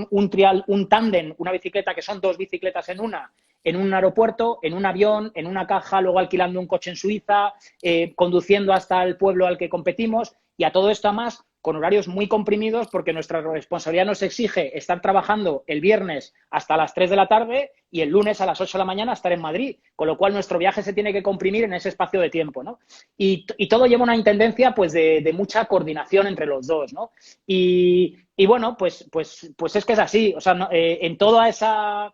un tándem, una bicicleta, que son 2 bicicletas en un aeropuerto, en un avión, en una caja, luego alquilando un coche en Suiza, conduciendo hasta el pueblo al que competimos, y a todo esto además con horarios muy comprimidos, porque nuestra responsabilidad nos exige estar trabajando el viernes hasta las 3 de la tarde y el lunes a las 8 de la mañana estar en Madrid, con lo cual nuestro viaje se tiene que comprimir en ese espacio de tiempo, ¿no? Y todo lleva una intendencia pues de mucha coordinación entre los dos, ¿no? Y bueno, pues es que es así, o sea, no, en toda esa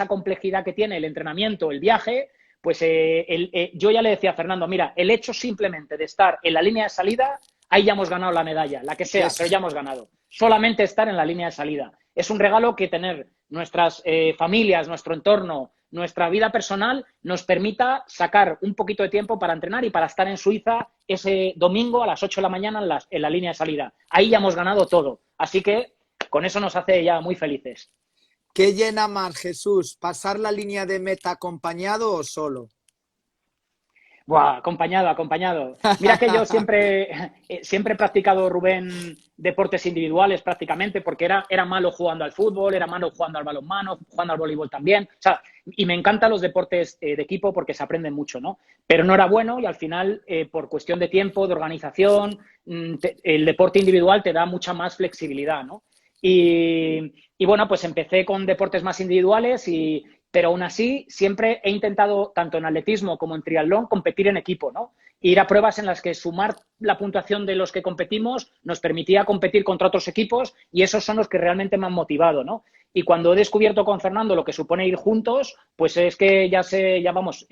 complejidad que tiene el entrenamiento, el viaje, pues yo ya le decía a Fernando, mira, el hecho simplemente de estar en la línea de salida, ahí ya hemos ganado la medalla, la que sea, pero ya hemos ganado. Solamente estar en la línea de salida. Es un regalo que tener nuestras familias, nuestro entorno, nuestra vida personal nos permita sacar un poquito de tiempo para entrenar y para estar en Suiza ese domingo a las 8 de la mañana en la línea de salida. Ahí ya hemos ganado todo. Así que con eso nos hace ya muy felices. ¿Qué llena más, Jesús? ¿Pasar la línea de meta acompañado o solo? Buah, acompañado. Mira que yo siempre he practicado, Rubén, deportes individuales prácticamente, porque era malo jugando al fútbol, era malo jugando al balonmano, jugando al voleibol también. O sea, y me encantan los deportes de equipo porque se aprenden mucho, ¿no? Pero no era bueno y al final, por cuestión de tiempo, de organización, el deporte individual te da mucha más flexibilidad, ¿no? Y bueno, pues empecé con deportes más individuales pero aún así siempre he intentado, tanto en atletismo como en triatlón, competir en equipo, ¿no? Ir a pruebas en las que sumar la puntuación de los que competimos nos permitía competir contra otros equipos y esos son los que realmente me han motivado, ¿no? Y cuando he descubierto con Fernando lo que supone ir juntos, pues es que ya vamos,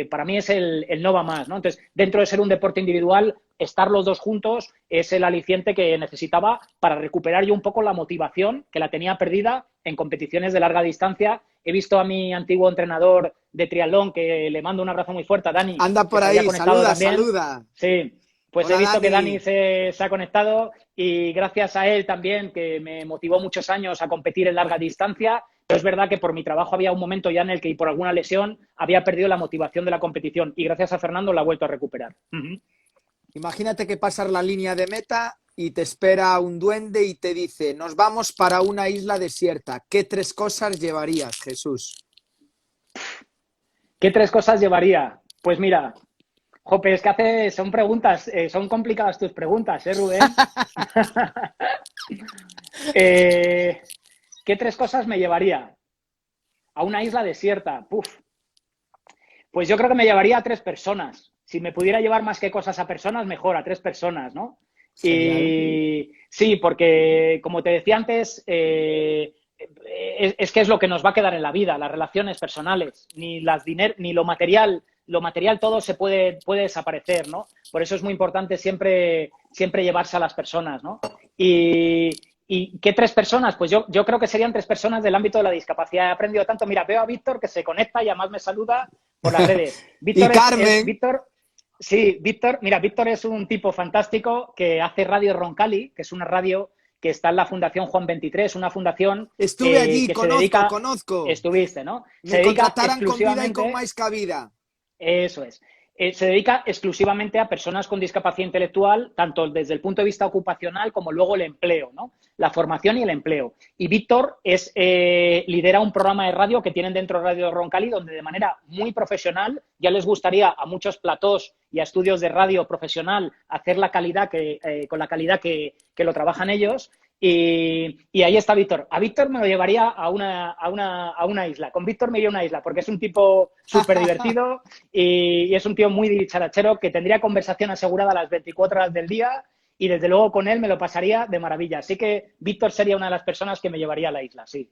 para mí es el no va más, ¿no? Entonces, dentro de ser un deporte individual, estar los dos juntos es el aliciente que necesitaba para recuperar yo un poco la motivación que la tenía perdida en competiciones de larga distancia. He visto a mi antiguo entrenador de triatlón, que le mando un abrazo muy fuerte, a Dani. Anda por ahí, saluda. Sí, pues Hola, he visto Dani. que Dani se ha conectado y gracias a él también, que me motivó muchos años a competir en larga distancia. Pero es verdad que por mi trabajo había un momento ya en el que, por alguna lesión, había perdido la motivación de la competición y gracias a Fernando la he vuelto a recuperar. Imagínate que pasas la línea de meta y te espera un duende y te dice, nos vamos para una isla desierta. ¿Qué 3 cosas llevarías, Jesús? ¿Qué 3 cosas llevaría? Pues mira, jope, es que son preguntas, son complicadas tus preguntas, Rubén? ¿Qué 3 cosas me llevaría? A una isla desierta. Puf. Pues yo creo que me llevaría a 3 personas. Si me pudiera llevar más que cosas a personas, mejor, a 3 personas, ¿no? Y sí, porque como te decía antes, es que es lo que nos va a quedar en la vida, las relaciones personales, ni lo material todo se puede desaparecer, ¿no? Por eso es muy importante siempre llevarse a las personas, ¿no? ¿Y qué 3 personas? Pues yo creo que serían 3 personas del ámbito de la discapacidad. He aprendido tanto. Mira, veo a Víctor que se conecta y además me saluda por las redes. Víctor y Carmen. Sí, Víctor, mira, Víctor es un tipo fantástico que hace Radio Roncali, que es una radio que está en la Fundación Juan 23, una fundación Estuve allí, que conozco. Estuviste, ¿no? Me contrataran con vida y con más cabida. Eso es. Se dedica exclusivamente a personas con discapacidad intelectual, tanto desde el punto de vista ocupacional como luego el empleo, ¿no? La formación y el empleo. Y Víctor lidera un programa de radio que tienen dentro de Radio Roncali, donde de manera muy profesional ya les gustaría a muchos platós y a estudios de radio profesional hacer la calidad con la calidad que lo trabajan ellos. Y ahí está Víctor. A Víctor me lo llevaría a una isla. Con Víctor me iría a una isla porque es un tipo súper divertido y es un tío muy dicharachero que tendría conversación asegurada las 24 horas del día y desde luego con él me lo pasaría de maravilla. Así que Víctor sería una de las personas que me llevaría a la isla, sí.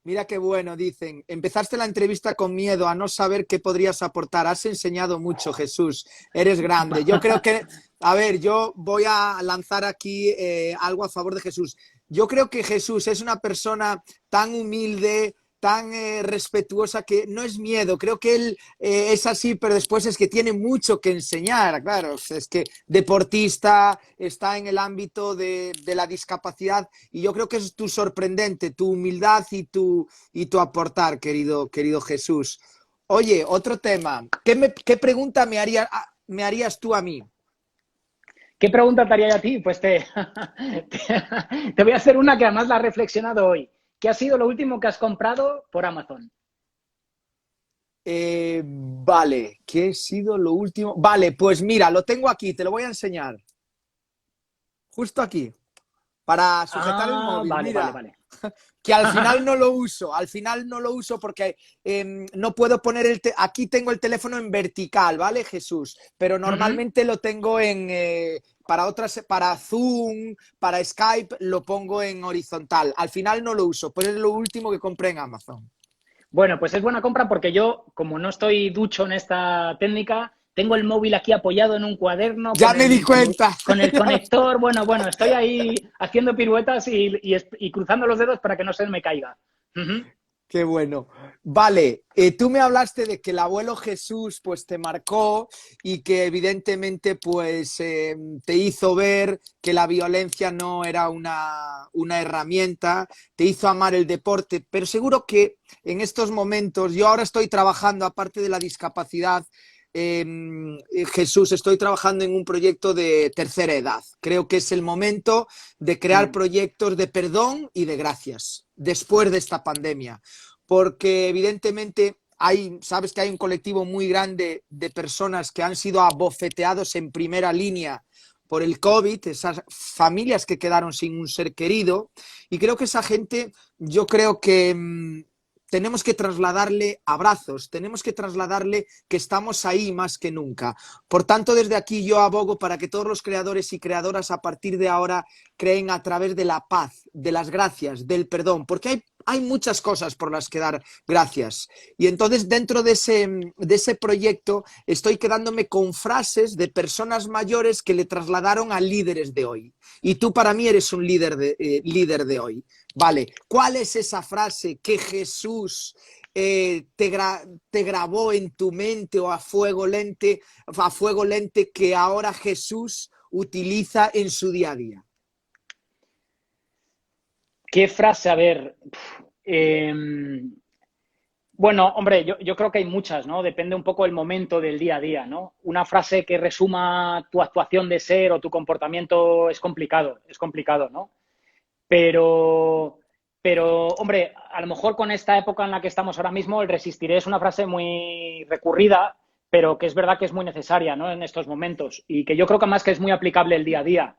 Mira qué bueno, dicen. Empezaste la entrevista con miedo a no saber qué podrías aportar. Has enseñado mucho, Jesús. Eres grande. Yo creo que, a ver, yo voy a lanzar aquí algo a favor de Jesús. Yo creo que Jesús es una persona tan humilde, tan respetuosa, que no es miedo. Creo que él es así, pero después es que tiene mucho que enseñar. Claro, es que deportista, está en el ámbito de la discapacidad, y yo creo que es tu sorprendente, tu humildad y tu aportar, querido Jesús. Oye, otro tema. ¿Qué pregunta me harías tú a mí? ¿Qué pregunta te haría yo a ti? Pues te voy a hacer una que además la he reflexionado hoy. ¿Qué ha sido lo último que has comprado por Amazon? Vale, ¿qué ha sido lo último? Vale, pues mira, lo tengo aquí, te lo voy a enseñar. Justo aquí, para sujetar el Ah, móvil. vale, vale, Mira, vale. que al final no lo uso, porque no puedo poner aquí tengo el teléfono en vertical, ¿vale, Jesús? Pero Ujú. normalmente lo tengo para Zoom, para Skype, lo pongo en horizontal. Al final no lo uso, pues es lo último que compré en Amazon. Bueno, pues es buena compra porque yo, como no estoy ducho en esta técnica, tengo el móvil aquí apoyado en un cuaderno Ya me di cuenta. con el conector. Bueno, estoy ahí haciendo piruetas y cruzando los dedos para que no se me caiga. Ujú. Qué bueno. Vale, tú me hablaste de que el abuelo Jesús pues te marcó y que evidentemente pues te hizo ver que la violencia no era una herramienta, te hizo amar el deporte, pero seguro que en estos momentos, yo ahora estoy trabajando, aparte de la discapacidad, Jesús, estoy trabajando en un proyecto de tercera edad. Creo que es el momento de crear Mm. proyectos de perdón y de gracias después de esta pandemia, porque evidentemente sabes que hay un colectivo muy grande de personas que han sido abofeteados en primera línea por el COVID, esas familias que quedaron sin un ser querido, y creo que esa gente, yo creo que tenemos que trasladarle abrazos, tenemos que trasladarle que estamos ahí más que nunca. Por tanto, desde aquí yo abogo para que todos los creadores y creadoras a partir de ahora creen a través de la paz, de las gracias, del perdón, porque hay muchas cosas por las que dar gracias. Y entonces dentro de ese proyecto estoy quedándome con frases de personas mayores que le trasladaron a líderes de hoy. Y tú para mí eres un líder de hoy. Vale, ¿cuál es esa frase que Jesús te grabó en tu mente o a fuego lente que ahora Jesús utiliza en su día a día? ¿Qué frase? A ver. Bueno, hombre, yo creo que hay muchas, ¿no? Depende un poco del momento del día a día, ¿no? Una frase que resuma tu actuación de ser o tu comportamiento es complicado, ¿no? Pero, hombre, a lo mejor con esta época en la que estamos ahora mismo, el resistiré es una frase muy recurrida, pero que es verdad que es muy necesaria, ¿no? En estos momentos y que yo creo que más que es muy aplicable el día a día.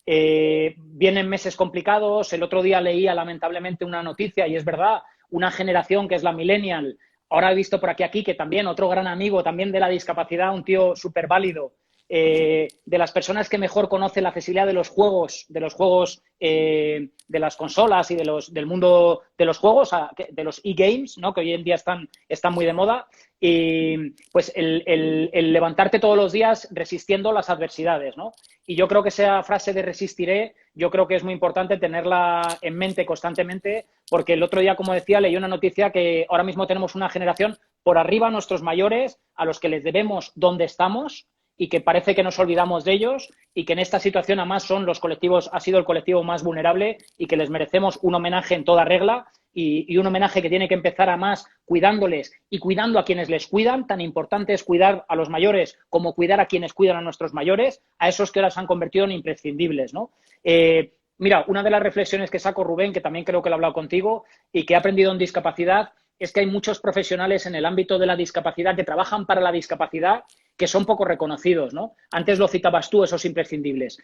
Vienen meses complicados. El otro día leía lamentablemente una noticia y es verdad, una generación que es la millennial. Ahora he visto por aquí que también otro gran amigo también de la discapacidad, un tío súper válido, de las personas que mejor conoce la accesibilidad de los juegos de las consolas y del mundo de los juegos, de los e-games, ¿no? Que hoy en día están muy de moda. Y pues el levantarte todos los días resistiendo las adversidades, ¿no? Y yo creo que esa frase de resistiré, yo creo que es muy importante tenerla en mente constantemente, porque el otro día, como decía, leí una noticia que ahora mismo tenemos una generación por arriba, nuestros mayores, a los que les debemos dónde estamos y que parece que nos olvidamos de ellos y que en esta situación además ha sido el colectivo más vulnerable y que les merecemos un homenaje en toda regla y un homenaje que tiene que empezar a más cuidándoles y cuidando a quienes les cuidan. Tan importante es cuidar a los mayores como cuidar a quienes cuidan a nuestros mayores, a esos que ahora se han convertido en imprescindibles, ¿no? Mira, una de las reflexiones que saco, Rubén, que también creo que lo he hablado contigo y que he aprendido en discapacidad, es que hay muchos profesionales en el ámbito de la discapacidad que trabajan para la discapacidad que son poco reconocidos, ¿no? Antes lo citabas tú, esos imprescindibles.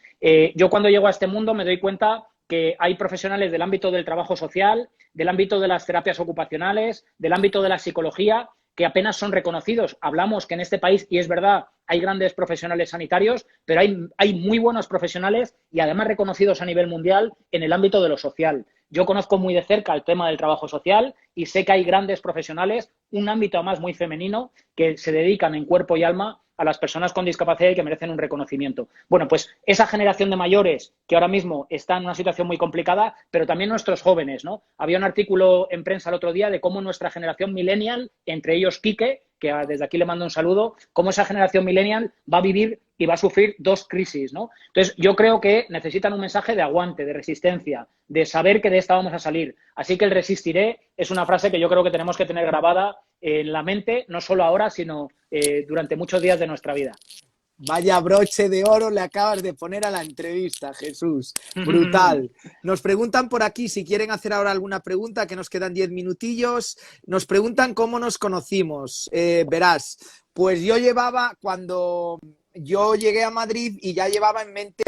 Yo cuando llego a este mundo me doy cuenta que hay profesionales del ámbito del trabajo social, del ámbito de las terapias ocupacionales, del ámbito de la psicología, que apenas son reconocidos. Hablamos que en este país, y es verdad, hay grandes profesionales sanitarios, pero hay muy buenos profesionales y además reconocidos a nivel mundial en el ámbito de lo social. Yo conozco muy de cerca el tema del trabajo social y sé que hay grandes profesionales, un ámbito además muy femenino, que se dedican en cuerpo y alma a las personas con discapacidad y que merecen un reconocimiento. Bueno, pues esa generación de mayores que ahora mismo está en una situación muy complicada, pero también nuestros jóvenes, ¿no? Había un artículo en prensa el otro día de cómo nuestra generación millennial, entre ellos Quique, que desde aquí le mando un saludo, cómo esa generación millennial va a vivir y va a sufrir 2 crisis, ¿no? Entonces, yo creo que necesitan un mensaje de aguante, de resistencia, de saber que de esta vamos a salir. Así que el resistiré es una frase que yo creo que tenemos que tener grabada en la mente, no solo ahora, sino durante muchos días de nuestra vida. Vaya broche de oro le acabas de poner a la entrevista, Jesús. Brutal. Nos preguntan por aquí si quieren hacer ahora alguna pregunta, que nos quedan 10 minutillos. Nos preguntan cómo nos conocimos. Verás, pues yo cuando yo llegué a Madrid y ya llevaba en mente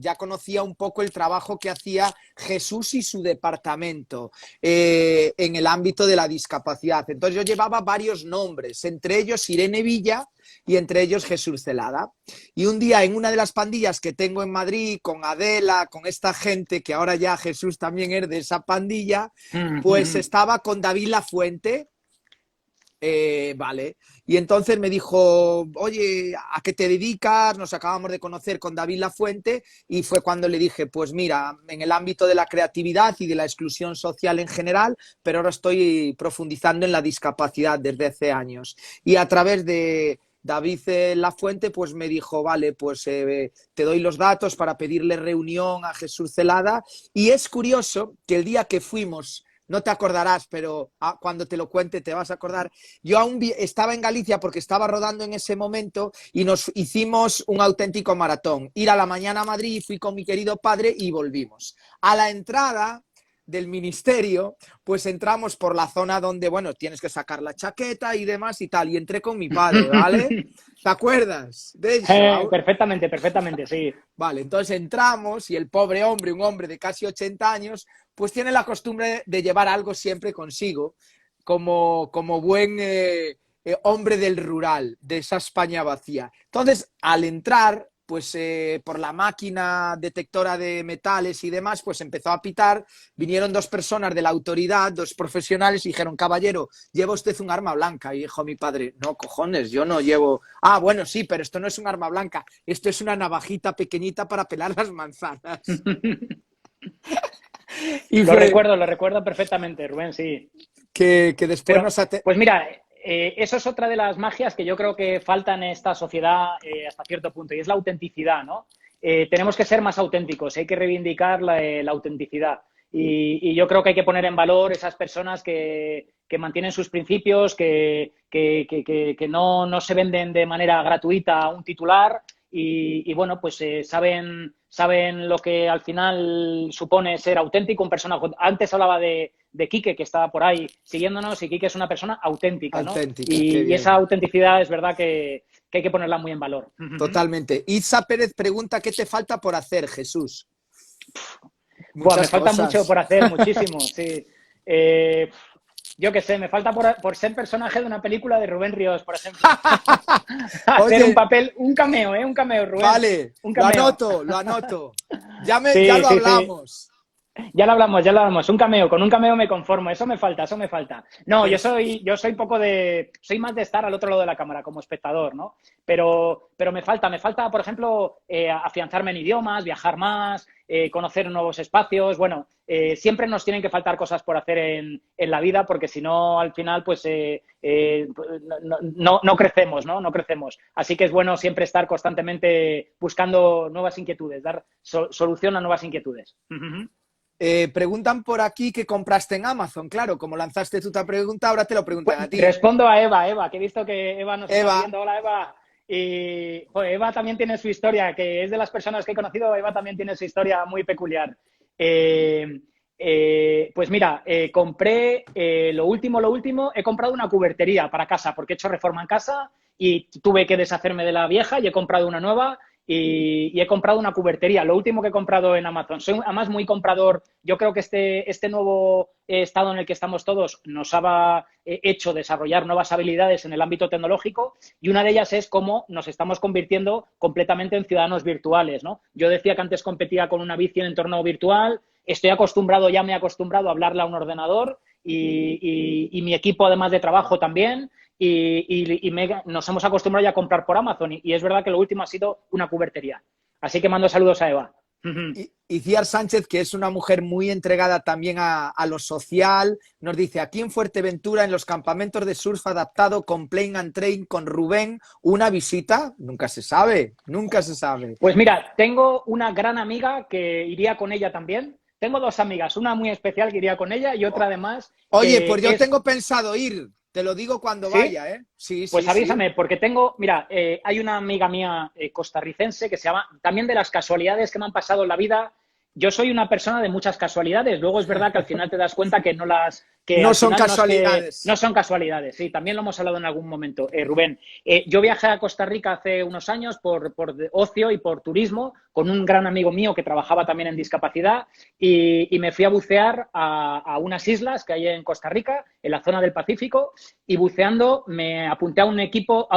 ya conocía un poco el trabajo que hacía Jesús y su departamento en el ámbito de la discapacidad. Entonces yo llevaba varios nombres, entre ellos Irene Villa y entre ellos Jesús Celada. Y un día en una de las pandillas que tengo en Madrid, con Adela, con esta gente, que ahora ya Jesús también es de esa pandilla, pues estaba con David Lafuente. Vale, y entonces me dijo, oye, ¿a qué te dedicas? Nos acabamos de conocer con David Lafuente y fue cuando le dije, pues mira, en el ámbito de la creatividad y de la exclusión social en general, pero ahora estoy profundizando en la discapacidad desde hace años. Y a través de David Lafuente, pues me dijo, vale, pues te doy los datos para pedirle reunión a Jesús Celada. Y es curioso que el día que fuimos, no te acordarás, pero cuando te lo cuente te vas a acordar. Yo aún estaba en Galicia porque estaba rodando en ese momento y nos hicimos un auténtico maratón. Ir a la mañana a Madrid, fui con mi querido padre y volvimos. A la entrada del ministerio, pues entramos por la zona donde, bueno, tienes que sacar la chaqueta y demás y tal. Y entré con mi padre, ¿vale? ¿Te acuerdas de eso? Perfectamente, perfectamente, sí. Vale, entonces entramos y el pobre hombre, un hombre de casi 80 años, pues tiene la costumbre de llevar algo siempre consigo, como buen hombre del rural, de esa España vacía. Entonces, al entrar, pues por la máquina detectora de metales y demás, pues empezó a pitar, vinieron 2 personas de la autoridad, 2 profesionales, y dijeron, caballero, ¿lleva usted un arma blanca? Y dijo mi padre, no, cojones, yo no llevo... Ah, bueno, sí, pero esto no es un arma blanca, esto es una navajita pequeñita para pelar las manzanas. Y lo recuerdo perfectamente, Rubén, sí. Que después Pues mira, eso es otra de las magias que yo creo que falta en esta sociedad hasta cierto punto, y es la autenticidad, ¿no? Tenemos que ser más auténticos, hay que reivindicar la autenticidad. Y yo creo que hay que poner en valor esas personas que mantienen sus principios, que no se venden de manera gratuita a un titular y bueno, pues saben lo que al final supone ser auténtico, un personaje. Antes hablaba de Quique, que estaba por ahí siguiéndonos, y Quique es una persona auténtica, ¿no? Y esa autenticidad es verdad que hay que ponerla muy en valor. Totalmente. Isa Pérez pregunta, ¿qué te falta por hacer, Jesús? Me falta mucho por hacer, muchísimo, sí. Yo qué sé, me falta por ser personaje de una película de Rubén Ríos, por ejemplo. Hacer un papel, un cameo, Rubén. Vale, un cameo. Lo anoto. Ya lo hablamos. Sí. Ya lo hablamos. Con un cameo me conformo. Eso me falta. No, yo soy soy más de estar al otro lado de la cámara como espectador, ¿no? Pero me falta, por ejemplo, afianzarme en idiomas, viajar más, conocer nuevos espacios. Bueno, siempre nos tienen que faltar cosas por hacer en la vida, porque si no, al final, pues no crecemos, ¿no? No crecemos. Así que es bueno siempre estar constantemente buscando nuevas inquietudes, dar solución a nuevas inquietudes. Preguntan por aquí qué compraste en Amazon. Claro, como lanzaste tú esta pregunta, ahora te lo preguntan a ti. Respondo a Eva, que he visto que Eva nos está viendo. Hola, Eva. Y Eva también tiene su historia, que es de las personas que he conocido. Eva también tiene su historia muy peculiar. Pues mira, compré lo último, he comprado una cubertería para casa, porque he hecho reforma en casa y tuve que deshacerme de la vieja y he comprado una nueva. y he comprado una cubertería, lo último que he comprado en Amazon. Soy además muy comprador. Yo creo que este nuevo estado en el que estamos todos nos ha hecho desarrollar nuevas habilidades en el ámbito tecnológico, y una de ellas es cómo nos estamos convirtiendo completamente en ciudadanos virtuales, ¿no? Yo decía que antes competía con una bici en entorno virtual, ya me he acostumbrado a hablarle a un ordenador y mi equipo además de trabajo también. Nos hemos acostumbrado ya a comprar por Amazon y es verdad que lo último ha sido una cubertería. Así que mando saludos a Eva. Y Ciar Sánchez, que es una mujer muy entregada también a lo social, nos dice, aquí en Fuerteventura, en los campamentos de surf adaptado con Plane and Train con Rubén, una visita, nunca se sabe, nunca se sabe. Pues mira, tengo una gran amiga que iría con ella también. Tengo dos amigas, una muy especial que iría con ella y otra además... Oye, pues yo tengo pensado ir. Te lo digo cuando ¿Sí? vaya, ¿eh? Sí, pues sí, avísame, sí. porque mira, hay una amiga mía costarricense que se llama, también de las casualidades que me han pasado en la vida. Yo soy una persona de muchas casualidades. Luego es verdad que al final te das cuenta que No son casualidades. No son casualidades, sí, también lo hemos hablado en algún momento, Rubén. Yo viajé a Costa Rica hace unos años por ocio y por turismo con un gran amigo mío que trabajaba también en discapacidad y me fui a bucear a unas islas que hay en Costa Rica, en la zona del Pacífico, y buceando me apunté a un equipo,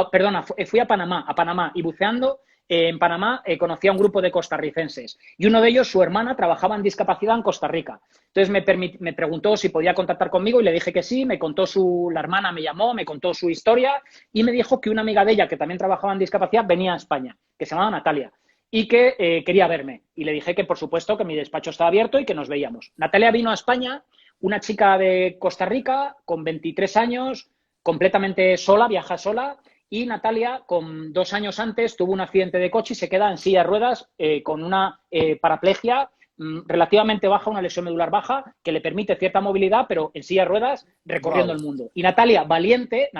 fui a Panamá, y buceando en Panamá conocí a un grupo de costarricenses y uno de ellos, su hermana, trabajaba en discapacidad en Costa Rica. Entonces me preguntó si podía contactar conmigo y le dije que sí. La hermana me llamó, me contó su historia y me dijo que una amiga de ella que también trabajaba en discapacidad venía a España, que se llamaba Natalia, y que quería verme. Y le dije que, por supuesto, que mi despacho estaba abierto y que nos veíamos. Natalia vino a España, una chica de Costa Rica con 23 años, completamente sola, viaja sola. Y Natalia, con 2 años antes, tuvo un accidente de coche y se queda en silla de ruedas con una paraplegia relativamente baja, una lesión medular baja, que le permite cierta movilidad, pero en silla de ruedas recorriendo el mundo. Y Natalia Valiente,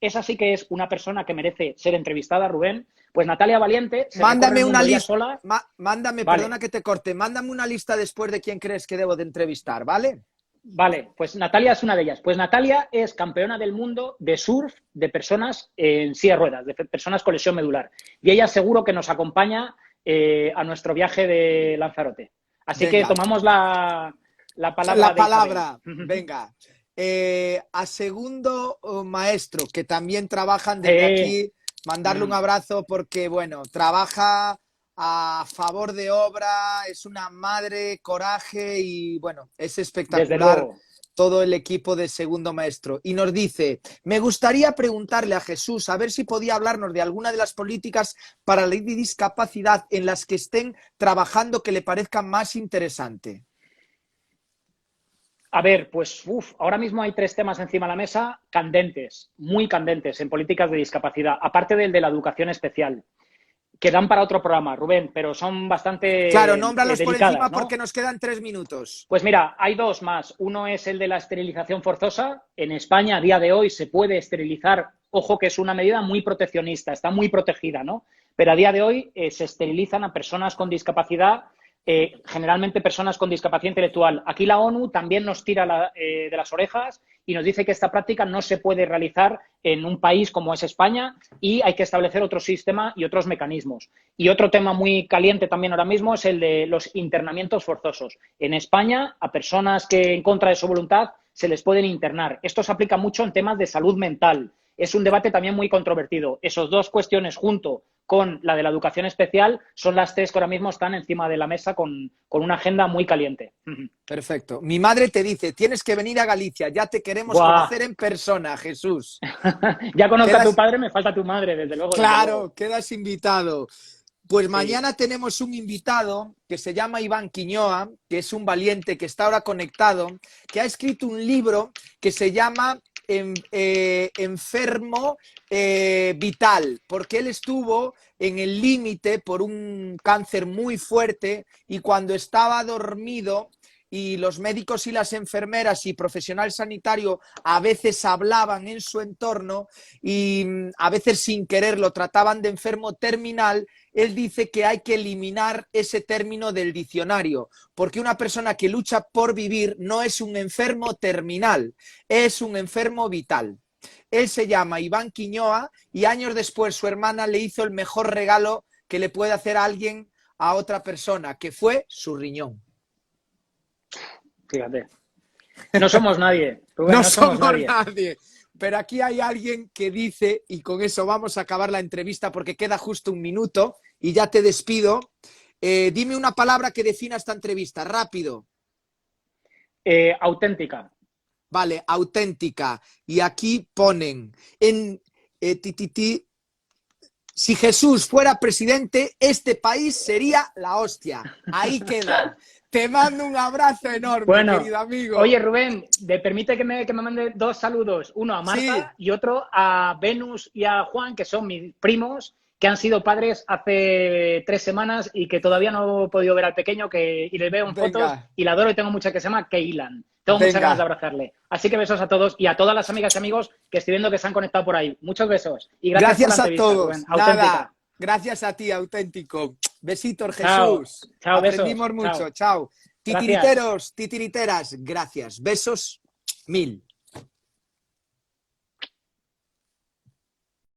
esa sí que es una persona que merece ser entrevistada, Rubén. Pues Natalia Valiente se Mándame recorre el mundo una ella lista. sola. Mándame, Vale. Perdona que te corte, mándame una lista después de quién crees que debo de entrevistar, ¿vale? Vale, pues Natalia es una de ellas. Pues Natalia es campeona del mundo de surf de personas en silla de ruedas, de personas con lesión medular. Y ella seguro que nos acompaña a nuestro viaje de Lanzarote. Así Venga. que tomamos la palabra. La palabra, venga. A segundo maestro, que también trabajan desde aquí, mandarle un abrazo porque, bueno, trabaja a favor de obra, es una madre, coraje y, bueno, es espectacular todo el equipo de segundo maestro. Y nos dice, me gustaría preguntarle a Jesús a ver si podía hablarnos de alguna de las políticas para la discapacidad en las que estén trabajando que le parezcan más interesante. A ver, pues ahora mismo hay 3 temas encima de la mesa candentes, muy candentes en políticas de discapacidad, aparte del de la educación especial, que dan para otro programa, Rubén, pero son bastante Claro, nómbralos por encima, ¿no? Porque nos quedan 3 minutos. Pues mira, hay 2 más. Uno es el de la esterilización forzosa. En España, a día de hoy, se puede esterilizar. Ojo que es una medida muy proteccionista, está muy protegida, ¿no? Pero a día de hoy se esterilizan a personas con discapacidad, generalmente personas con discapacidad intelectual. Aquí la ONU también nos tira de las orejas y nos dice que esta práctica no se puede realizar en un país como es España y hay que establecer otro sistema y otros mecanismos. Y otro tema muy caliente también ahora mismo es el de los internamientos forzosos. En España, a personas que en contra de su voluntad se les pueden internar. Esto se aplica mucho en temas de salud mental. Es un debate también muy controvertido. Esas 2 cuestiones junto con la de la educación especial son las 3 que ahora mismo están encima de la mesa con una agenda muy caliente. Perfecto. Mi madre te dice, tienes que venir a Galicia, ya te queremos conocer en persona, Jesús. Ya conozco a tu padre, me falta tu madre, desde luego. Claro, desde luego. Quedas invitado. Pues mañana tenemos un invitado que se llama Iván Quiñoa, que es un valiente que está ahora conectado, que ha escrito un libro que se llama Enfermo Vital, porque él estuvo en el límite por un cáncer muy fuerte y cuando estaba dormido y los médicos y las enfermeras y profesional sanitario a veces hablaban en su entorno y a veces sin querer lo trataban de enfermo terminal, él dice que hay que eliminar ese término del diccionario, porque una persona que lucha por vivir no es un enfermo terminal, es un enfermo vital. Él se llama Iván Quiñoa y años después su hermana le hizo el mejor regalo que le puede hacer alguien a otra persona, que fue su riñón. Fíjate. No somos nadie, Rubén, No no somos somos nadie. nadie. Pero aquí hay alguien que dice, y con eso vamos a acabar la entrevista porque queda justo un minuto y ya te despido. Dime una palabra que defina esta entrevista, rápido. Auténtica. Vale, auténtica. Y aquí ponen en si Jesús fuera presidente, este país sería la hostia. Ahí queda. Te mando un abrazo enorme, Bueno, querido amigo. oye, Rubén, ¿me permite que me mande 2 saludos? Uno a Marta y otro a Venus y a Juan, que son mis primos, que han sido padres hace 3 semanas y que todavía no he podido ver al pequeño, y le veo en fotos y la adoro y tengo mucha que se llama Keilan. Tengo muchas ganas de abrazarle. Así que besos a todos y a todas las amigas y amigos que estoy viendo que se han conectado por ahí. Muchos besos. Y gracias por la a todos. Rubén. Auténtica. Nada, gracias a ti, auténtico. Besitos, Chao. Jesús. Chao, aprendimos besos. mucho. Chao. Titiriteros, titiriteras, gracias. Besos 1000.